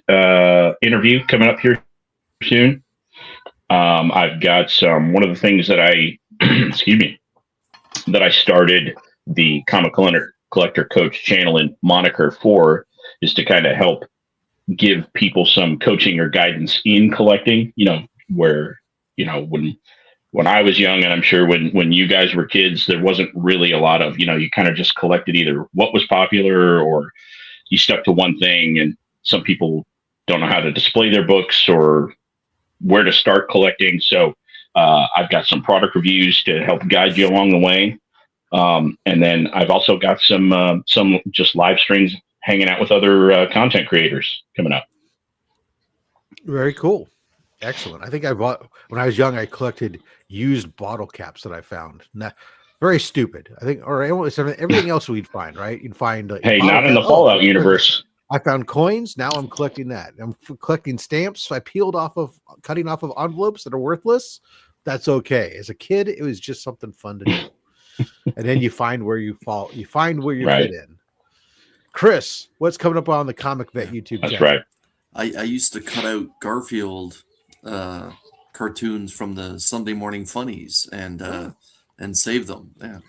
C: interview coming up here soon. I've got one of the things that I, that I started the Comic Collector Coach channel and moniker for is to kind of help give people some coaching or guidance in collecting, where, when I was young, and I'm sure when you guys were kids, there wasn't really a lot of, you kind of just collected either what was popular or you stuck to one thing, and some people don't know how to display their books or where to start collecting. So I've got some product reviews to help guide you along the way. And then I've also got some just live streams hanging out with other content creators coming up.
A: Very cool. Excellent. I think when I was young, I collected used bottle caps that I found. Very stupid. I think, or everything else we'd find, right? You'd find.
C: Hey, not in the Fallout universe.
A: I found coins. Now I'm collecting that. I'm collecting stamps. I cutting off of envelopes that are worthless. That's okay. As a kid, it was just something fun to do. And then you find where you fall. You find where you fit in. Chris, what's coming up on the Comic Vet YouTube channel?
C: That's right.
B: I used to cut out Garfield cartoons from the Sunday Morning Funnies and save them. Yeah.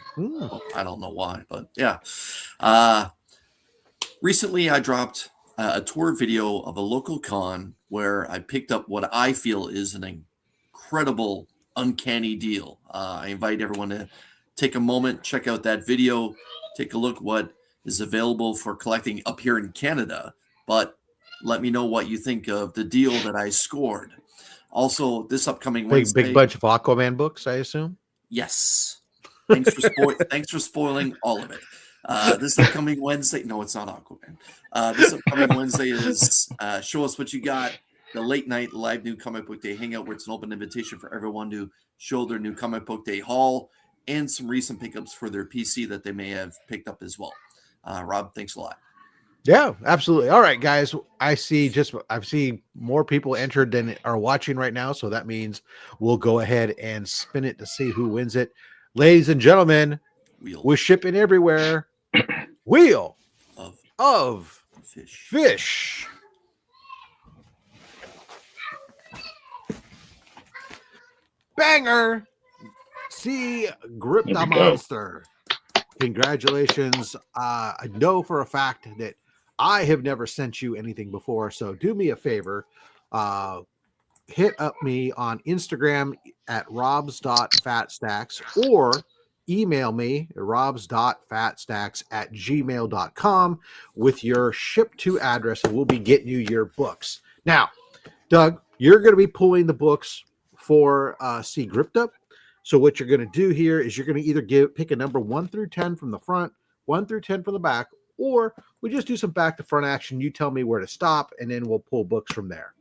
B: I don't know why, but yeah. Recently, I dropped a tour video of a local con where I picked up what I feel is an incredible, uncanny deal. I invite everyone to take a moment, check out that video, take a look what is available for collecting up here in Canada, but let me know what you think of the deal that I scored. Also, this upcoming Wednesday,
A: big bunch of Aquaman books, I assume.
B: Yes. Thanks for spoiling all of it. This upcoming Wednesday, no, it's not Aquaman. This upcoming Wednesday is Show Us What You Got, the late night live new comic book day hangout, where it's an open invitation for everyone to show their new comic book day haul and some recent pickups for their PC that they may have picked up as well. Rob, thanks a lot.
A: Yeah, absolutely. All right, guys. I see more people entered than are watching right now, so that means we'll go ahead and spin it to see who wins it. Ladies and gentlemen, we're shipping everywhere. Wheel of Fish. Banger. See, grip the monster. Congratulations. I know for a fact that I have never sent you anything before, so do me a favor. Hit up me on Instagram at robs.fatstacks or email me at robs.fatstacks@gmail.com with your ship to address, and we'll be getting you your books. Now, Doug, you're going to be pulling the books for See Gripped Up. So what you're going to do here is you're going to either pick a number 1 through 10 from the front, 1 through 10 from the back, or we just do some back to front action. You tell me where to stop, and then we'll pull books from there.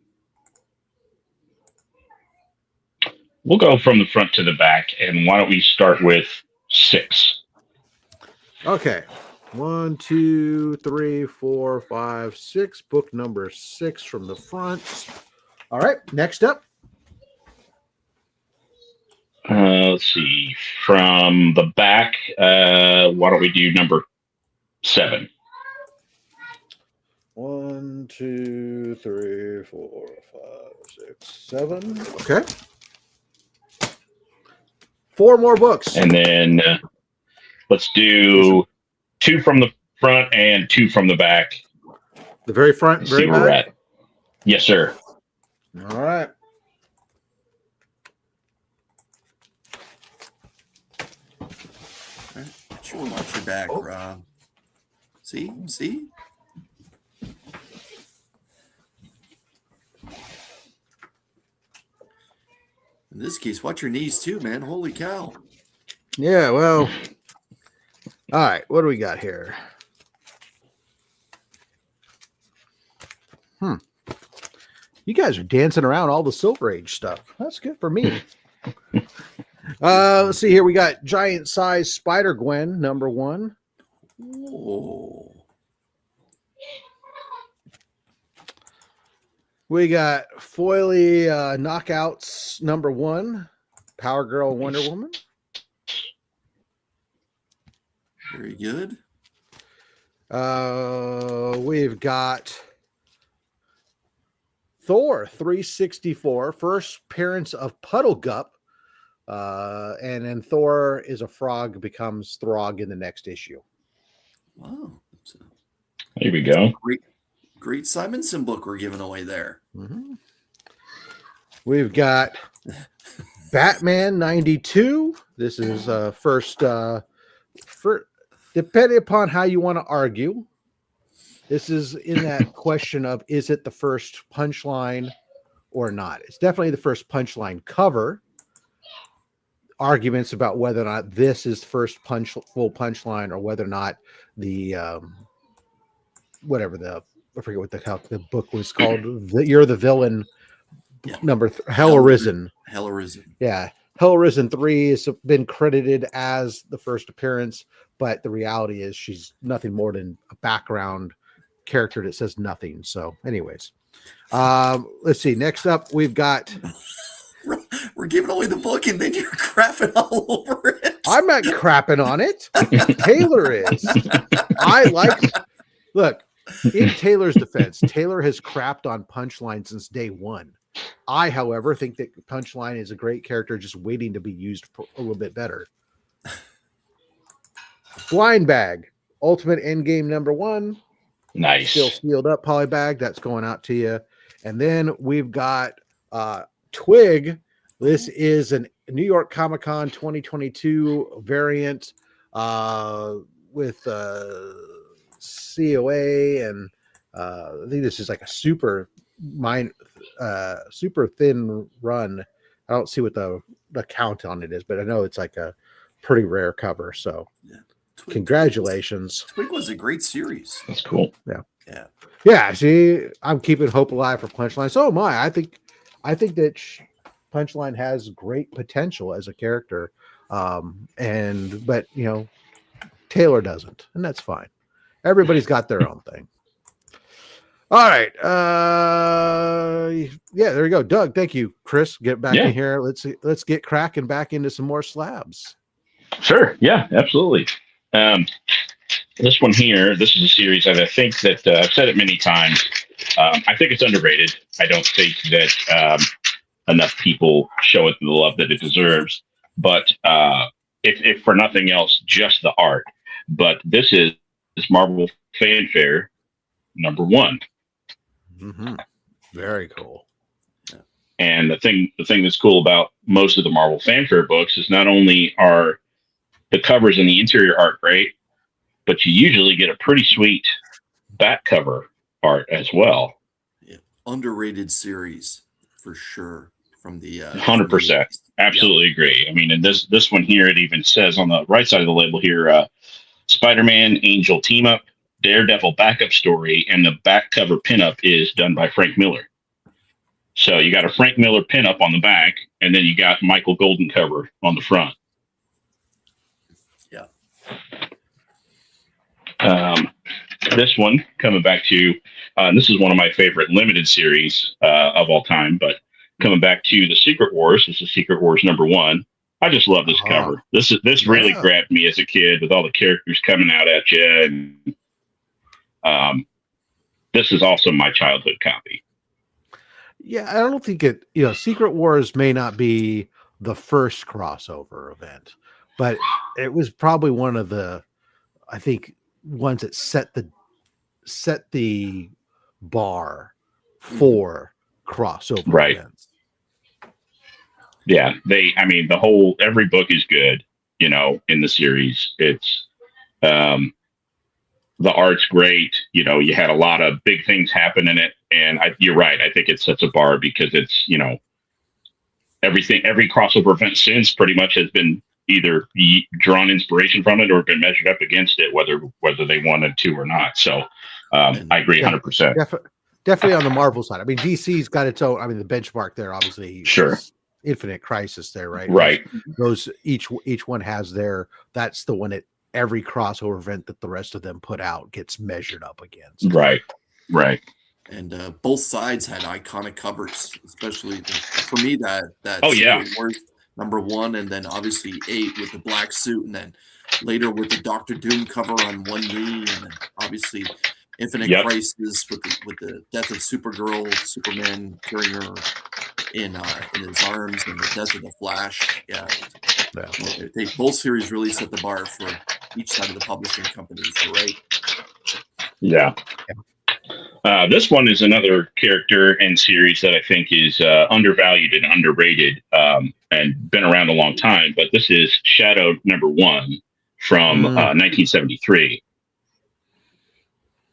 C: We'll go from the front to the back, and why don't we start with 6?
A: Okay. 1, 2, 3, 4, 5, 6. Book number 6 from the front. All right. Next up.
C: Let's see. From the back, why don't we do number 7?
A: 1, 2, 3, 4, 5, 6, 7. Okay. 4 more books.
C: And then let's do 2 from the front and 2 from the back.
A: The very front, very back?
C: Where we're at. Yes, sir.
A: All right.
B: Sure, watch your back, Rob. See? In this case, watch your knees too, man. Holy cow.
A: Yeah, well. All right, what do we got here? You guys are dancing around all the Silver Age stuff. That's good for me. Let's see here. We got giant size Spider-Gwen, number 1.
B: Whoa.
A: We got Foily Knockouts, number 1. Power Girl, Wonder Woman.
B: Very good.
A: We've got Thor 364, first appearance of Puddle Gup. And then Thor is a frog, becomes Throg in the next issue.
B: Wow.
C: Here we go.
B: Great Simonson book we're giving away there.
A: Mm-hmm. We've got Batman 92. This is first, depending upon how you want to argue. This is in that question of, is it the first punchline or not? It's definitely the first punchline cover. Arguments about whether or not this is first full punchline, or whether or not the I forget what the book was called. You're the Villain, number Hell Arisen.
B: Hell Arisen.
A: Yeah, Hell Arisen 3 has been credited as the first appearance, but the reality is she's nothing more than a background character that says nothing. So, anyways, let's see. Next up, we've got.
B: We're giving away the book, and then you're crapping all over it.
A: I'm not crapping on it. Taylor is. Look, in Taylor's defense, Taylor has crapped on Punchline since day 1. I, however, think that Punchline is a great character just waiting to be used a little bit better. Blind Bag, Ultimate Endgame number 1.
C: Nice.
A: Still sealed up polybag. That's going out to you. And then we've got Twig. This is a New York Comic Con 2022 variant with COA, and I think this is like a super thin run. I don't see what the count on it is, but I know it's like a pretty rare cover. So, congratulations!
B: Twig was a great series.
C: That's cool.
A: Yeah. See, I'm keeping hope alive for Punchline. So am I. I think that Punchline has great potential as a character, but Taylor doesn't, and that's fine. Everybody's got their own thing. All right. Yeah, there you go. Doug, thank you. Chris, get back in here. Let's get cracking back into some more slabs.
C: Sure. Yeah, absolutely. This one here, this is a series that I think that I've said it many times. I think it's underrated. I don't think that enough people show it the love that it deserves. But if for nothing else, just the art. But this Marvel Fanfare #1.
A: Mm-hmm. Very cool.
C: And the thing that's cool about most of the Marvel Fanfare books is not only are the covers and the interior art great, but you usually get a pretty sweet back cover art as well.
B: Yeah. Underrated series for sure. From the
C: 100%. Absolutely agree. I mean, and this one here, it even says on the right side of the label here, Spider-Man Angel team up, Daredevil backup story, and the back cover pinup is done by Frank Miller. So you got a Frank Miller pinup on the back, and then you got Michael Golden cover on the front.
B: Yeah.
C: This one coming back to, this is one of my favorite limited series of all time, but coming back to the Secret Wars. This is Secret Wars #1. I just love this cover. This really grabbed me as a kid with all the characters coming out at you. And this is also my childhood copy.
A: Yeah, I don't think Secret Wars may not be the first crossover event, but it was probably one of the, I think, ones that set the bar for crossover events.
C: Yeah, every book is good, in the series. It's, the art's great. You had a lot of big things happen in it. And you're right. I think it sets a bar because it's, every crossover event since pretty much has been either drawn inspiration from it or been measured up against it, whether they wanted to or not. So I agree 100%.
A: Definitely on the Marvel side. I mean, DC's got its own, the benchmark there, obviously.
C: Sure.
A: Infinite Crisis there, right?
C: Right.
A: Those each one has that's the one that every crossover event that the rest of them put out gets measured up against.
C: Right.
B: And both sides had iconic covers, especially for me that
C: Secret
B: Wars #1, and then obviously 8 with the black suit, and then later with the Doctor Doom cover on one knee, and then obviously Infinite Crisis with the death of Supergirl, Superman carrying her in his arms, and the death of the Flash. Both series really set the bar for each side of the publishing companies, right?
C: Yeah. This one is another character and series that I think is undervalued and underrated, and been around a long time. But this is Shadow #1 from 1973.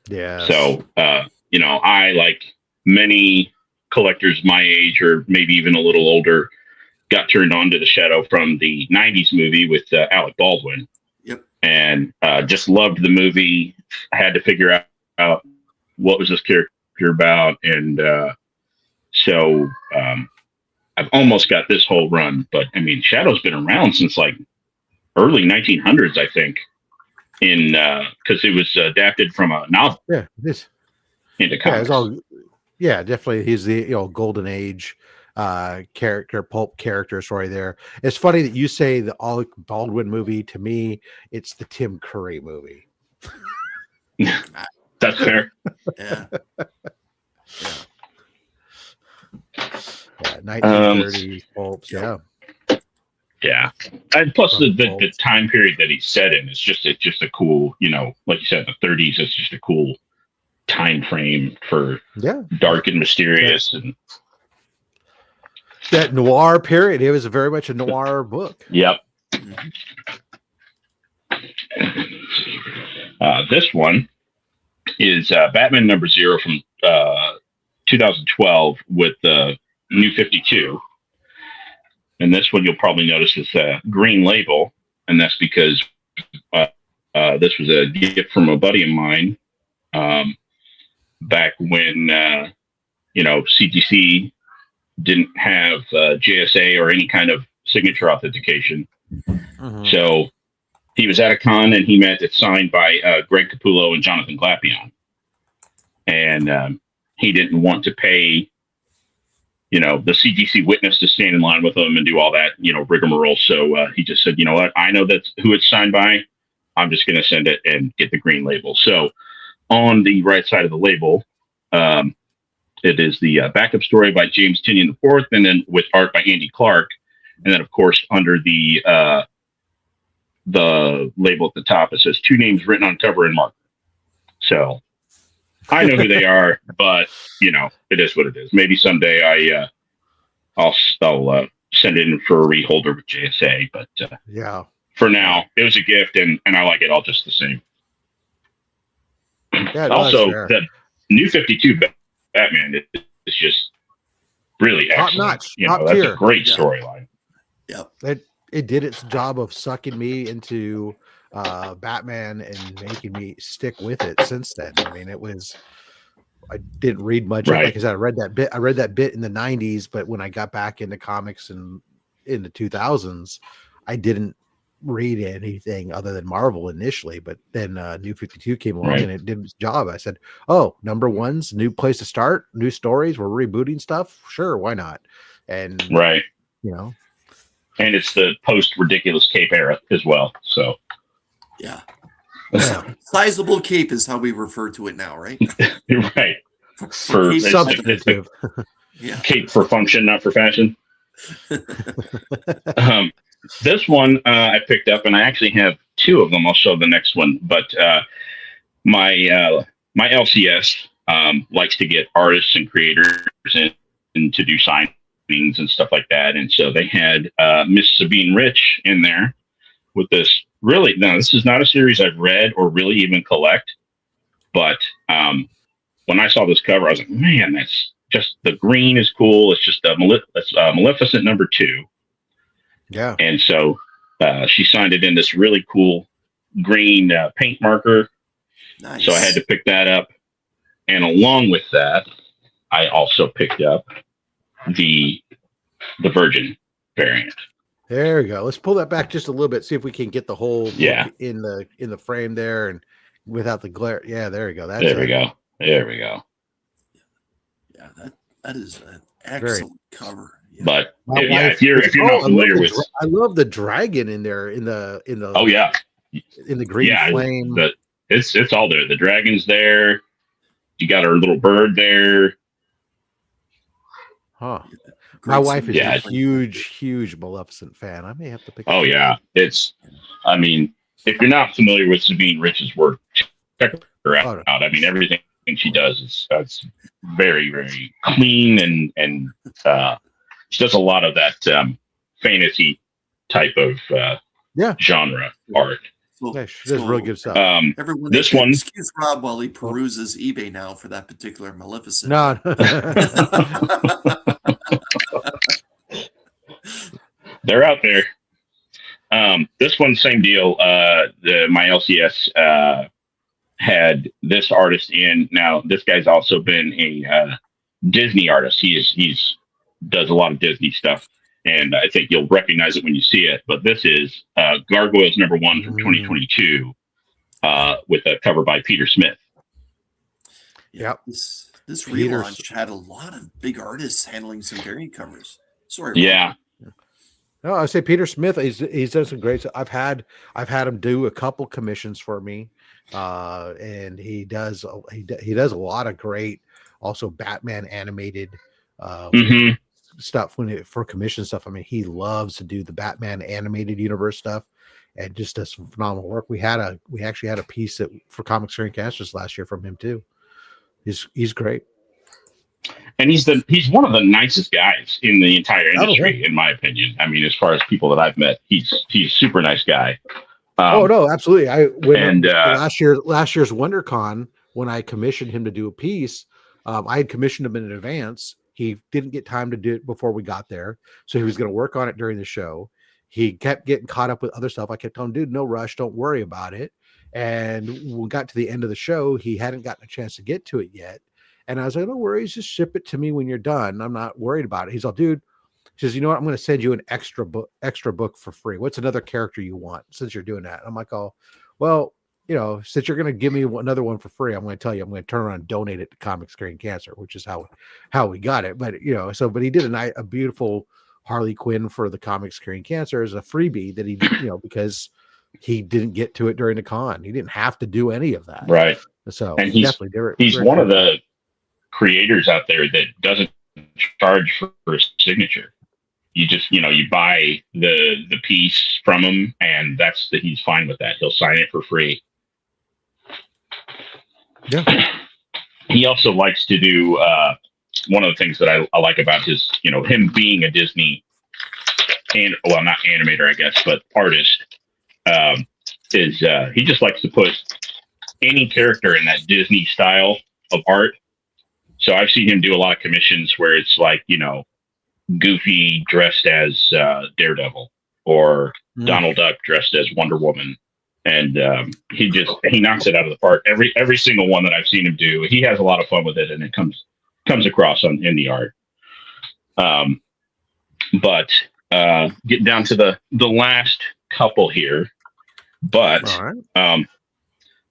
A: Yeah.
C: So, I, like many collectors my age, or maybe even a little older, got turned on to the Shadow from the 90s movie with Alec Baldwin.
B: Yep.
C: And just loved the movie. Had to figure out what was this character about. And so I've almost got this whole run. But, Shadow's been around since like early 1900s, I think. Because it was adapted from a novel.
A: Yeah, this
C: into comics.
A: Definitely. He's the golden age pulp character story there. It's funny that you say the Alec Baldwin movie. To me, it's the Tim Curry movie.
C: That's fair.
B: Yeah.
A: 1930s pulps.
C: Yeah, and plus the time period that he's set in is just a cool, like you said, the 30s. It's just a cool time frame for dark and mysterious and
A: that noir period. It was very much a noir book.
C: Yep. This one is Batman #0 from 2012 with the New 52. And this one you'll probably notice is a green label, and that's because this was a gift from a buddy of mine back when CGC didn't have JSA or any kind of signature authentication. Mm-hmm. So he was at a con and he met it signed by Greg Capullo and Jonathan Glapion. And he didn't want to pay, the CGC witness to stand in line with him and do all that, rigmarole. So he just said, you know what, I know that's who it's signed by. I'm just going to send it and get the green label. So on the right side of the label, it is the backup story by James Tynion IV, and then with art by Andy Clark. And then, of course, under the label at the top, it says 2 names written on cover in marker. So I know who they are, but it is what it is. Maybe someday I'll send it in for a reholder with JSA. But
A: yeah,
C: for now, it was a gift, and I like it all just the same.
A: Yeah,
C: also, the New 52 Batman is just really
A: top
C: excellent.
A: notch,
C: That's
A: tier.
C: a great storyline.
B: Yep.
A: It did its job of sucking me into Batman and making me stick with it since then. I mean, I didn't read much.
C: Right.
A: Like I said, I read that bit in the 90s, but when I got back into comics in the 2000s, I didn't read anything other than Marvel initially. But then New 52 came along and it did its job. I said, oh, number one's new place to start, new stories, we're rebooting stuff. Sure, why not? And
C: right. And it's the post ridiculous cape era as well. So
B: yeah. Sizable cape is how we refer to it now, right?
C: Right. For
A: substantive.
C: Cape for function, not for fashion. This one I picked up, and I actually have 2 of them. I'll show the next one, but my LCS likes to get artists and creators in to do signings and stuff like that, and so they had Miss Sabine Rich in there with this. Really, no, this is not a series I've read or really even collect, but when I saw this cover, I was like, man, that's just, the green is cool. It's just Maleficent number 2.
A: Yeah.
C: And so she signed it in this really cool green paint marker.
B: Nice.
C: So I had to pick that up. And along with that, I also picked up the Virgin variant.
A: There we go. Let's pull that back just a little bit. See if we can get the whole book in the frame there and without the glare. Yeah, there we go.
C: There we go.
B: Yeah, that is an excellent cover. Yeah.
C: But if you're not familiar with,
A: I love the dragon in there in the in the green flame.
C: But it's all there. The dragon's there. You got our little bird there.
A: Huh. My wife is a huge Maleficent fan. I may have to pick.
C: Oh yeah, I mean, if you're not familiar with Sabine Rich's work, check her out. I mean, everything she does is very, very clean, and she does a lot of that fantasy type of genre art.
A: Yeah, she does really good stuff.
B: Everyone,
C: this one,
B: excuse Rob while he peruses eBay now for that particular Maleficent.
A: No.
C: They're out there. This one, same deal. My LCS had this artist in. Now, this guy's also been a Disney artist. He's does a lot of Disney stuff, and I think you'll recognize it when you see it. But this is Gargoyles number 1 from 2022, with a cover by Peter Smith.
B: Yep. This relaunch had a lot of big artists handling some variant covers. Sorry.
C: Yeah.
A: No, I say Peter Smith. He's done some great stuff. I've had him do a couple commissions for me, and he does a lot of great, also Batman animated stuff for commission stuff. I mean, he loves to do the Batman animated universe stuff, and just does some phenomenal work. We actually had a piece for Comics During Casters last year from him too. He's great.
C: And he's one of the nicest guys in the entire industry, in my opinion. I mean, as far as people that I've met, he's a super nice guy.
A: No, absolutely. Last year's WonderCon, when I commissioned him to do a piece, I had commissioned him in advance. He didn't get time to do it before we got there, so he was going to work on it during the show. He kept getting caught up with other stuff. I kept telling him, dude, no rush, don't worry about it. And when we got to the end of the show, he hadn't gotten a chance to get to it yet. And I was like, no worries, just ship it to me when you're done. I'm not worried about it. He's all, dude, he says, you know what? I'm going to send you an extra book for free. What's another character you want since you're doing that? I'm like, oh, well, since you're going to give me another one for free, I'm going to tell you, I'm going to turn around and donate it to Comics Curing Cancer, which is how we got it. But, but he did a beautiful Harley Quinn for the Comics Curing Cancer as a freebie that he, because he didn't get to it during the con. He didn't have to do any of that.
C: Right.
A: So,
C: and he's one of the creators out there that doesn't charge for a signature. You just, you buy the piece from him, and he's fine with that. He'll sign it for free.
A: Yeah.
C: He also likes to do one of the things that I like about his, him being a Disney not animator, I guess, but artist, is he just likes to put any character in that Disney style of art. So I've seen him do a lot of commissions where it's like, Goofy dressed as Daredevil, or Donald Duck dressed as Wonder Woman. And he knocks it out of the park. Every single one that I've seen him do, he has a lot of fun with it, and it comes across in the art. But getting down to the last couple here, but right.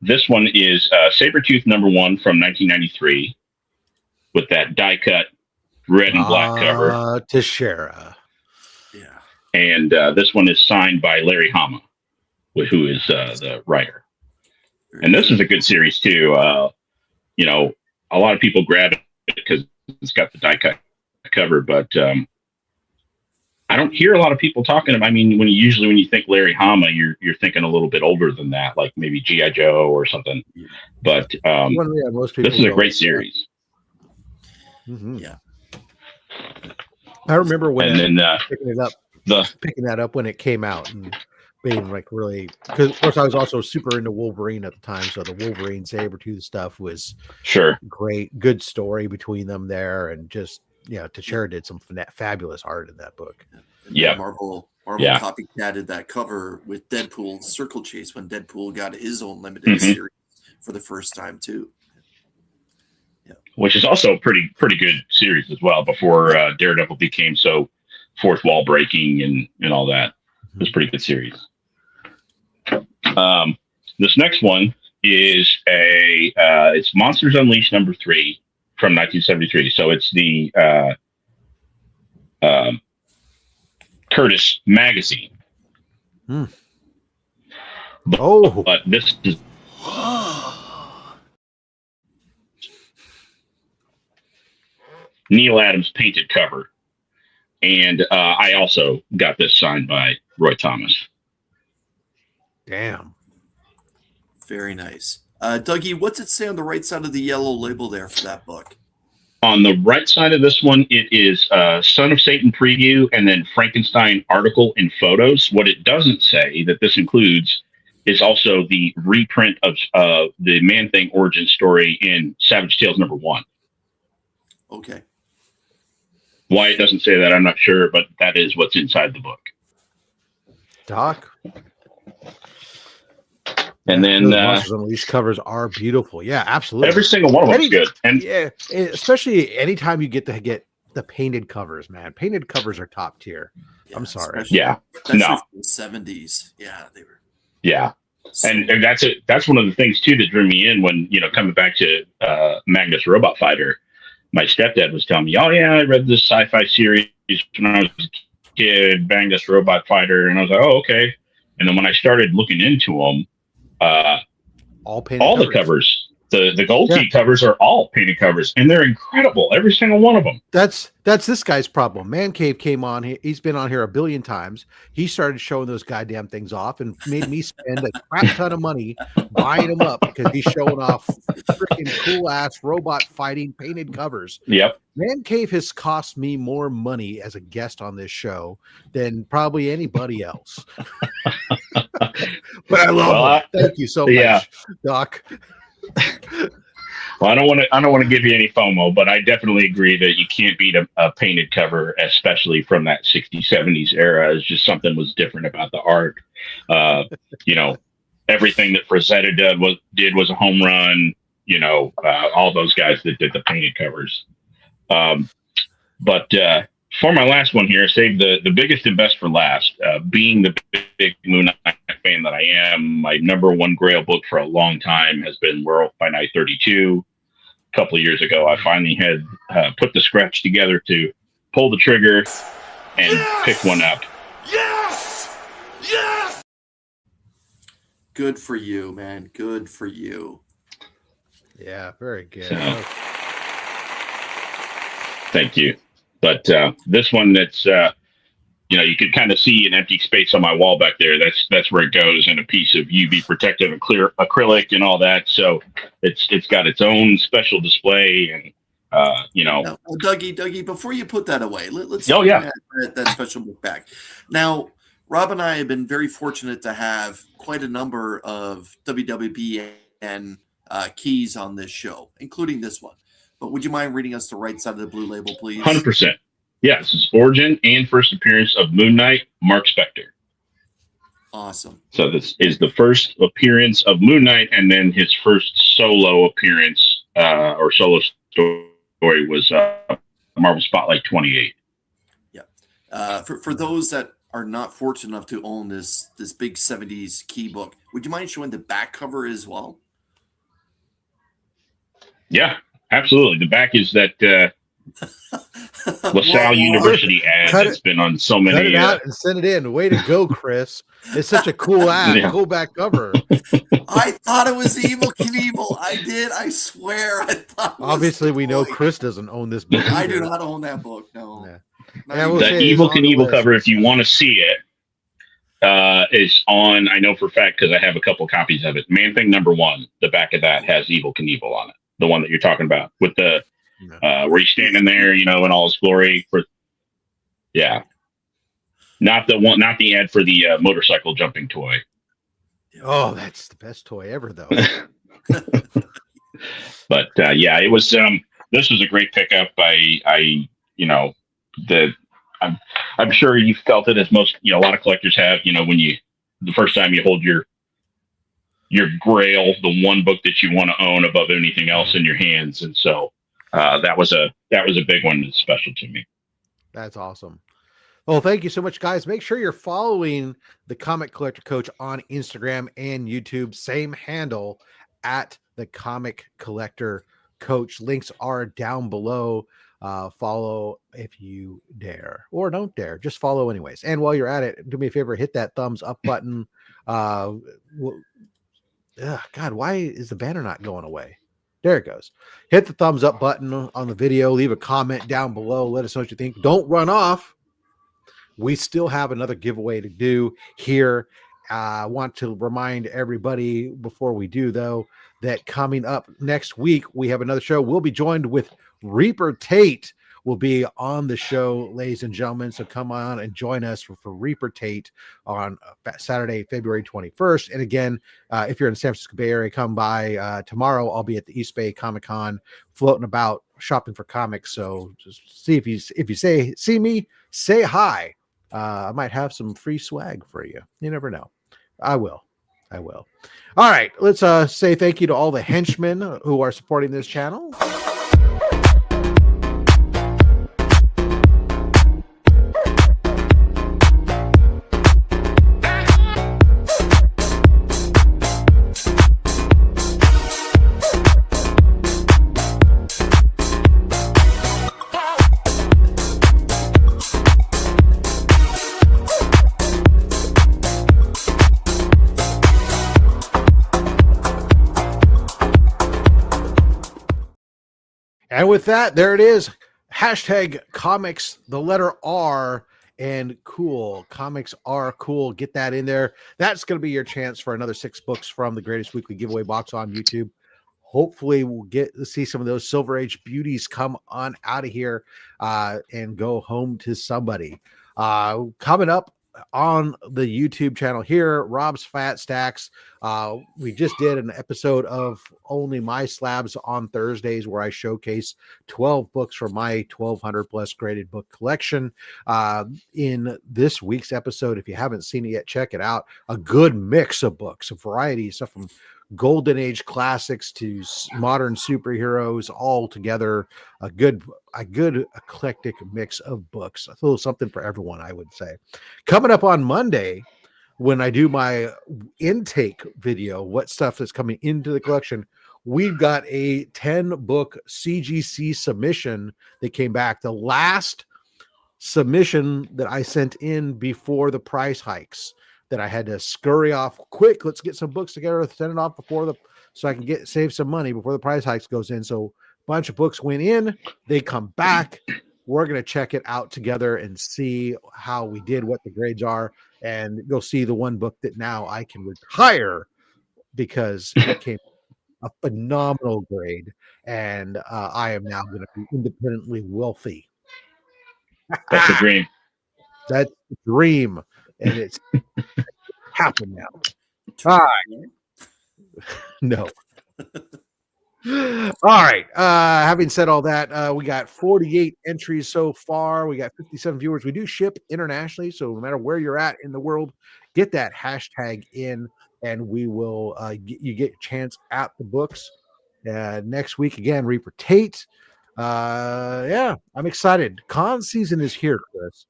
C: This one is Sabretooth #1 from 1993 with that die cut red and black cover.
A: Teixeira.
B: Yeah.
C: And this one is signed by Larry Hama, who is the writer. And this is a good series too. A lot of people grab it because it's got the die cut cover, but I don't hear a lot of people talking about. I mean, when you think Larry Hama, you're thinking a little bit older than that, like maybe G.I. Joe or something. But
A: most people
C: this is a great series.
A: Mm-hmm. Yeah, I remember when picking that up when it came out and being like really, because of course I was also super into Wolverine at the time, so the Wolverine Sabretooth stuff was great, good story between them there, and just Teixeira did some fabulous art in that book.
B: Yeah, Marvel copycatted that cover with Deadpool's Circle Chase when Deadpool got his own limited series for the first time too. Yeah,
C: which is also a pretty good series as well. Before Daredevil became so fourth wall breaking and all that, it was a pretty good series. This next one is it's Monsters Unleashed #3 from 1973. So it's the Curtis magazine. But this is Neil Adams painted cover. And I also got this signed by Roy Thomas.
A: Damn.
B: Very nice. Dougie, what's it say on the right side of the yellow label there for that book?
C: On the right side of this one, it is Son of Satan preview and then Frankenstein article and photos. What it doesn't say that this includes is also the reprint of the Man-Thing origin story in Savage Tales #1.
B: Okay.
C: Why it doesn't say that, I'm not sure, but that is what's inside the book.
A: Doc?
C: And then
A: Monsters Unleashed covers are beautiful. Yeah, absolutely.
C: Every single one of them is good. And
A: yeah, especially anytime you get the painted covers, man. Painted covers are top tier.
B: Yeah,
A: I'm sorry.
C: Yeah.
B: No. The 70s. Yeah, they were.
C: Yeah. And that's it. That's one of the things too that drew me in when, coming back to Magnus Robot Fighter. My stepdad was telling me, "Oh yeah, I read this sci-fi series when I was a kid, Magnus Robot Fighter," and I was like, "Oh, okay." And then when I started looking into them,
A: all
C: the covers, the gold key covers are all painted covers, and they're incredible, every single one of them.
A: That's this guy's problem. Man Cave came on. He's been on here a billion times. He started showing those goddamn things off and made me spend a crap ton of money buying them up because he's showing off freaking cool ass robot fighting painted covers.
C: Yep.
A: Man Cave has cost me more money as a guest on this show than probably anybody else. But I love him. Thank you so much, Doc.
C: Well, I don't want to give you any FOMO, but I definitely agree that you can't beat a painted cover, especially from that 60s, 70s era. It's just something was different about the art. Everything that Frazetta did was a home run. All those guys that did the painted covers. But for my last one here, save the biggest and best for last. Being the big Moon Knight fan fan that I am. My number one Grail book for a long time has been Werewolf by Night 32. A couple of years ago, I finally had put the scratch together to pull the trigger and pick one up.
B: Yes! Yes! Good for you, man. Good for you.
A: Yeah, very good.
C: So, thank you. But this one, that's you could kind of see an empty space on my wall back there. That's where it goes, and a piece of UV protective and clear acrylic and all that. So it's got its own special display, and
B: Now, Dougie, before you put that away, let's that special book back. Now, Rob and I have been very fortunate to have quite a number of WWBN keys on this show, including this one. But would you mind reading us the right side of the blue label, please?
C: 100%. Yeah, this is origin and first appearance of Moon Knight, Mark Spector.
B: Awesome.
C: So this is the first appearance of Moon Knight, and then his first solo appearance or solo story was Marvel Spotlight 28.
B: Yeah. For those that are not fortunate enough to own this big 70s key book, would you mind showing the back cover as well?
C: Yeah, absolutely. The back is that LaSalle University ad that's been on so many.
A: Cut it out and send it in. Way to go, Chris. It's such a cool ad.
C: Yeah.
A: Cool back cover.
B: I thought it was Evil Knievel. I did. I swear. I thought.
A: Obviously, we know Chris doesn't own this book.
B: I do not own that book. No.
A: Yeah.
C: The Evil Knievel cover, if you want to see it, is on. I know for a fact because I have a couple copies of it. Man Thing #1. The back of that has Evil Knievel on it. The one that you're talking about with the where he's standing there, in all his glory. Not the ad for the motorcycle jumping toy.
A: Oh, that's the best toy ever, though.
C: But it was. This was a great pickup. I'm sure you felt it as most. A lot of collectors have. When the first time you hold your Grail, the one book that you want to own above anything else in your hands, and so that was a big one that's special to me.
A: That's awesome. Well, thank you so much, guys. Make sure you're following the Comic Collector Coach on Instagram and YouTube. Same handle at the Comic Collector Coach. Links are down below. Follow if you dare, or don't dare. Just follow anyways. And while you're at it, do me a favor, hit that thumbs up button. God, why is the banner not going away? There it goes. Hit the thumbs up button on the video. Leave a comment down below. Let us know what you think. Don't run off. We still have another giveaway to do here. I want to remind everybody before we do, though, that coming up next week, we have another show. We'll be joined with Reaper Tate. Will be on the show, ladies and gentlemen. So come on and join us for Reaper Tate on Saturday, February 21st. And again, if you're in the San Francisco Bay Area, come by tomorrow. I'll be at the East Bay Comic Con, floating about, shopping for comics. So just see if you see me, say hi. I might have some free swag for you. You never know. I will. All right. Let's say thank you to all the henchmen who are supporting this channel. And with that, there it is. Hashtag comics, the letter R, and cool. Comics are cool. Get that in there. That's going to be your chance for another 6 books from the Greatest Weekly Giveaway box on YouTube. Hopefully, we'll get to see some of those Silver Age beauties come on out of here and go home to somebody. Coming up on the YouTube channel here, Rob's Fat Stacks. We just did an episode of Only My Slabs on Thursdays where I showcase 12 books from my 1,200 plus graded book collection. In this week's episode, if you haven't seen it yet, check it out. A good mix of books, a variety of stuff from Golden Age classics to modern superheroes, all together. A good eclectic mix of books. A little something for everyone, I would say. Coming up on Monday, when I do my intake video, what stuff is coming into the collection, we've got a 10-book CGC submission that came back. The last submission that I sent in before the price hikes that I had to scurry off quick. Let's get some books together, send it off so I can save some money before the price hikes goes in. So a bunch of books went in, they come back. We're going to check it out together and see how we did, what the grades are. And you'll see the one book that now I can retire because it came a phenomenal grade. And I am now going to be independently wealthy.
C: That's a dream.
A: That's the dream. And it's happened now. All right. No. All right. Having said all that, we got 48 entries so far. We got 57 viewers. We do ship internationally, so no matter where you're at in the world, get that hashtag in, and we will you get a chance at the books. Next week again, Reaper Tate. Yeah, I'm excited. Con season is here, Chris.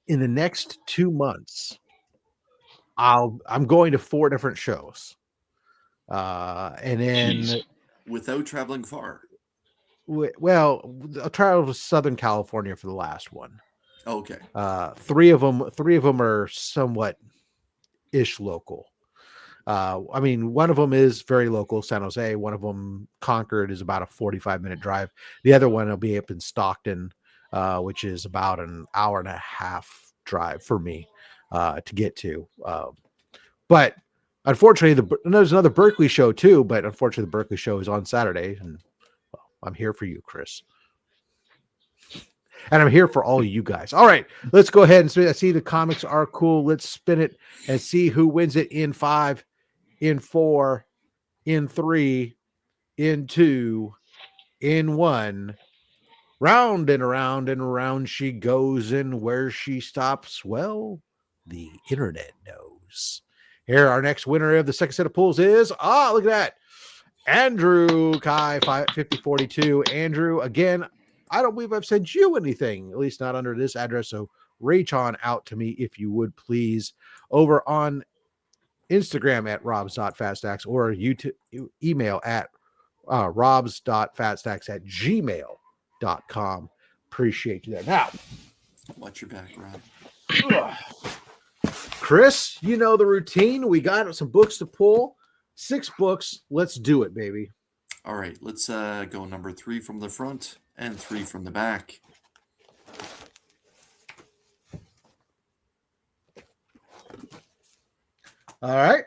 A: In the next 2 months, I'm going to 4 different shows. And then
B: without traveling far.
A: Well, I'll travel to Southern California for the last one.
B: Okay.
A: 3 of them are somewhat ish local. I mean, one of them is very local, San Jose. One of them, Concord, is about a 45-minute drive. The other one will be up in Stockton, which is about an hour and a half drive for me to get to. But unfortunately, there's another Berkeley show too, but unfortunately the Berkeley show is on Saturday, and I'm here for you, Chris. And I'm here for all you guys. All right, let's go ahead and see the comics are cool. Let's spin it and see who wins it in 5, in 4, in 3, in 2, in 1. Round and around and around she goes, and where she stops, well, the internet knows. Here, our next winner of the second set of pulls is, look at that. Andrew Kai 5042. Andrew, again, I don't believe I've sent you anything, at least not under this address. So reach on out to me if you would, please, over on Instagram at robs.fatstacks or YouTube email at robs.fatstacks@gmail.com. Appreciate you there. Now,
B: watch your back, Rob.
A: Chris, you know the routine. We got some books to pull. 6 books. Let's do it, baby.
B: All right. Let's go number 3 from the front and 3 from the back.
A: All right.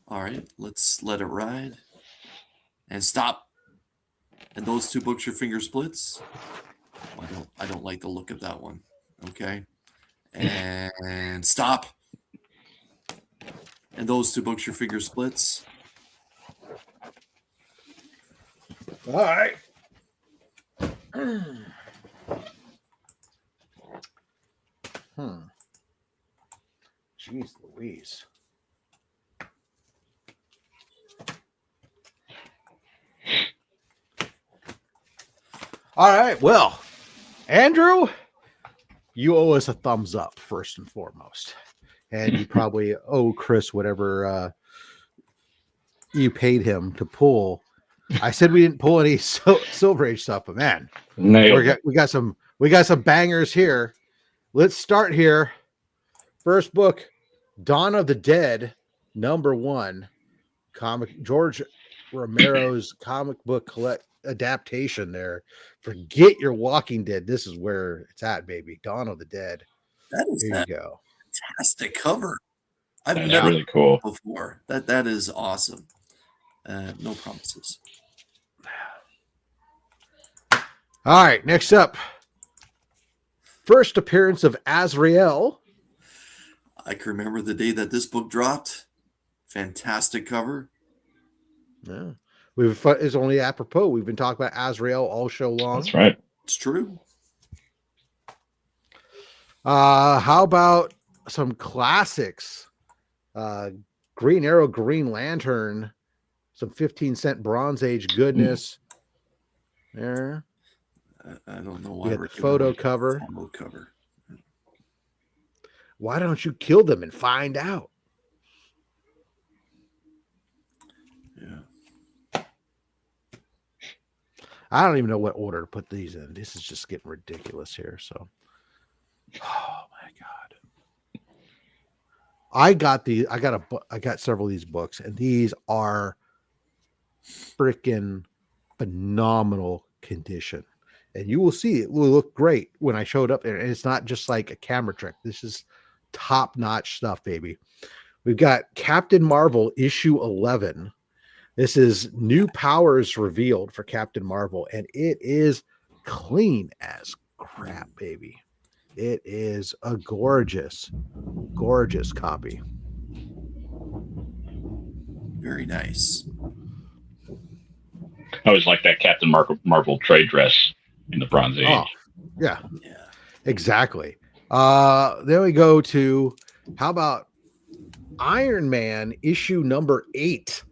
B: All right. Let's let it ride. And stop. And those 2 books, your finger splits. I don't like the look of that one. Okay. And stop. And those 2 books, your finger splits.
A: All right. Jeez Louise. All right. Well, Andrew, you owe us a thumbs up first and foremost. And you probably owe Chris whatever you paid him to pull. I said we didn't pull any Silver Age stuff, but man, we got some bangers here. Let's start here. First book, Dawn of the Dead, #1, comic George Romero's comic book adaptation. There, forget your Walking Dead. This is where it's at, baby. Dawn of the Dead.
B: That is
A: Here you go.
B: Fantastic cover. I've
C: That's
B: never
C: really cool
B: before. That is awesome. No promises.
A: All right, next up, first appearance of Azrael.
B: I can remember the day that this book dropped. Fantastic cover.
A: Yeah, it's only apropos. We've been talking about Azrael all show long.
C: That's right.
B: It's true.
A: How about some classics? Green Arrow, Green Lantern, some 15-cent Bronze Age goodness. There.
B: I don't know why.
A: We got the photo cover. Why don't you kill them and find out?
B: Yeah.
A: I don't even know what order to put these in. This is just getting ridiculous here. So, oh my God. I got several of these books, and these are freaking phenomenal condition. And you will see it will look great when I showed up there. And it's not just like a camera trick. This is top-notch stuff, baby. We've got Captain Marvel issue 11. This is new powers revealed for Captain Marvel, and it is clean as crap, baby. It is a gorgeous, gorgeous copy.
B: Very nice.
C: I always like that Captain Marvel trade dress in the Bronze Age.
A: Oh, yeah,
B: Yeah.
A: exactly. Then we go to, how about Iron Man issue number 8?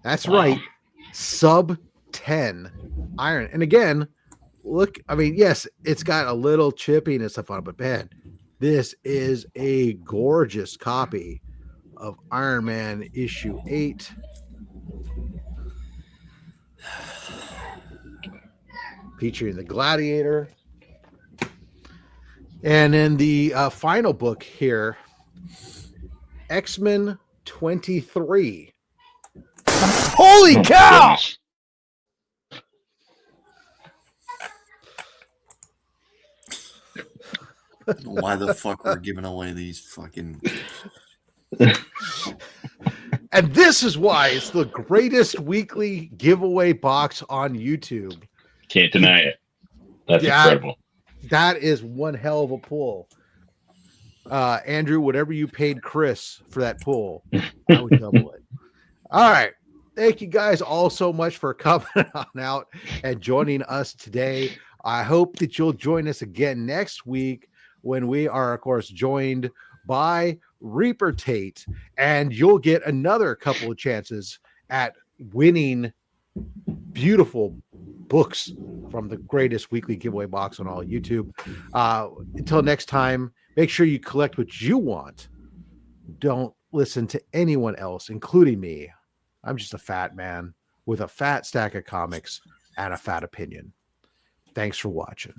A: That's right. Sub 10 Iron. And again, look, I mean, yes, it's got a little chipping and stuff on it, but man, this is a gorgeous copy of Iron Man issue 8. Featuring the Gladiator. And then the final book here, X-Men 23. Holy cow!
C: Goodness.
B: Why the fuck we're giving away these fucking...
A: And this is why it's the greatest weekly giveaway box on YouTube.
C: Can't deny it. That's incredible.
A: That is one hell of a pull. Andrew, whatever you paid Chris for that pull, I would double it. All right. Thank you guys all so much for coming on out and joining us today. I hope that you'll join us again next week when we are, of course, joined by Reaper Tate, and you'll get another couple of chances at winning beautiful books from the greatest weekly giveaway box on all YouTube. Until next time, make sure you collect what you want. Don't listen to anyone else, including me. I'm just a fat man with a fat stack of comics and a fat opinion. Thanks for watching.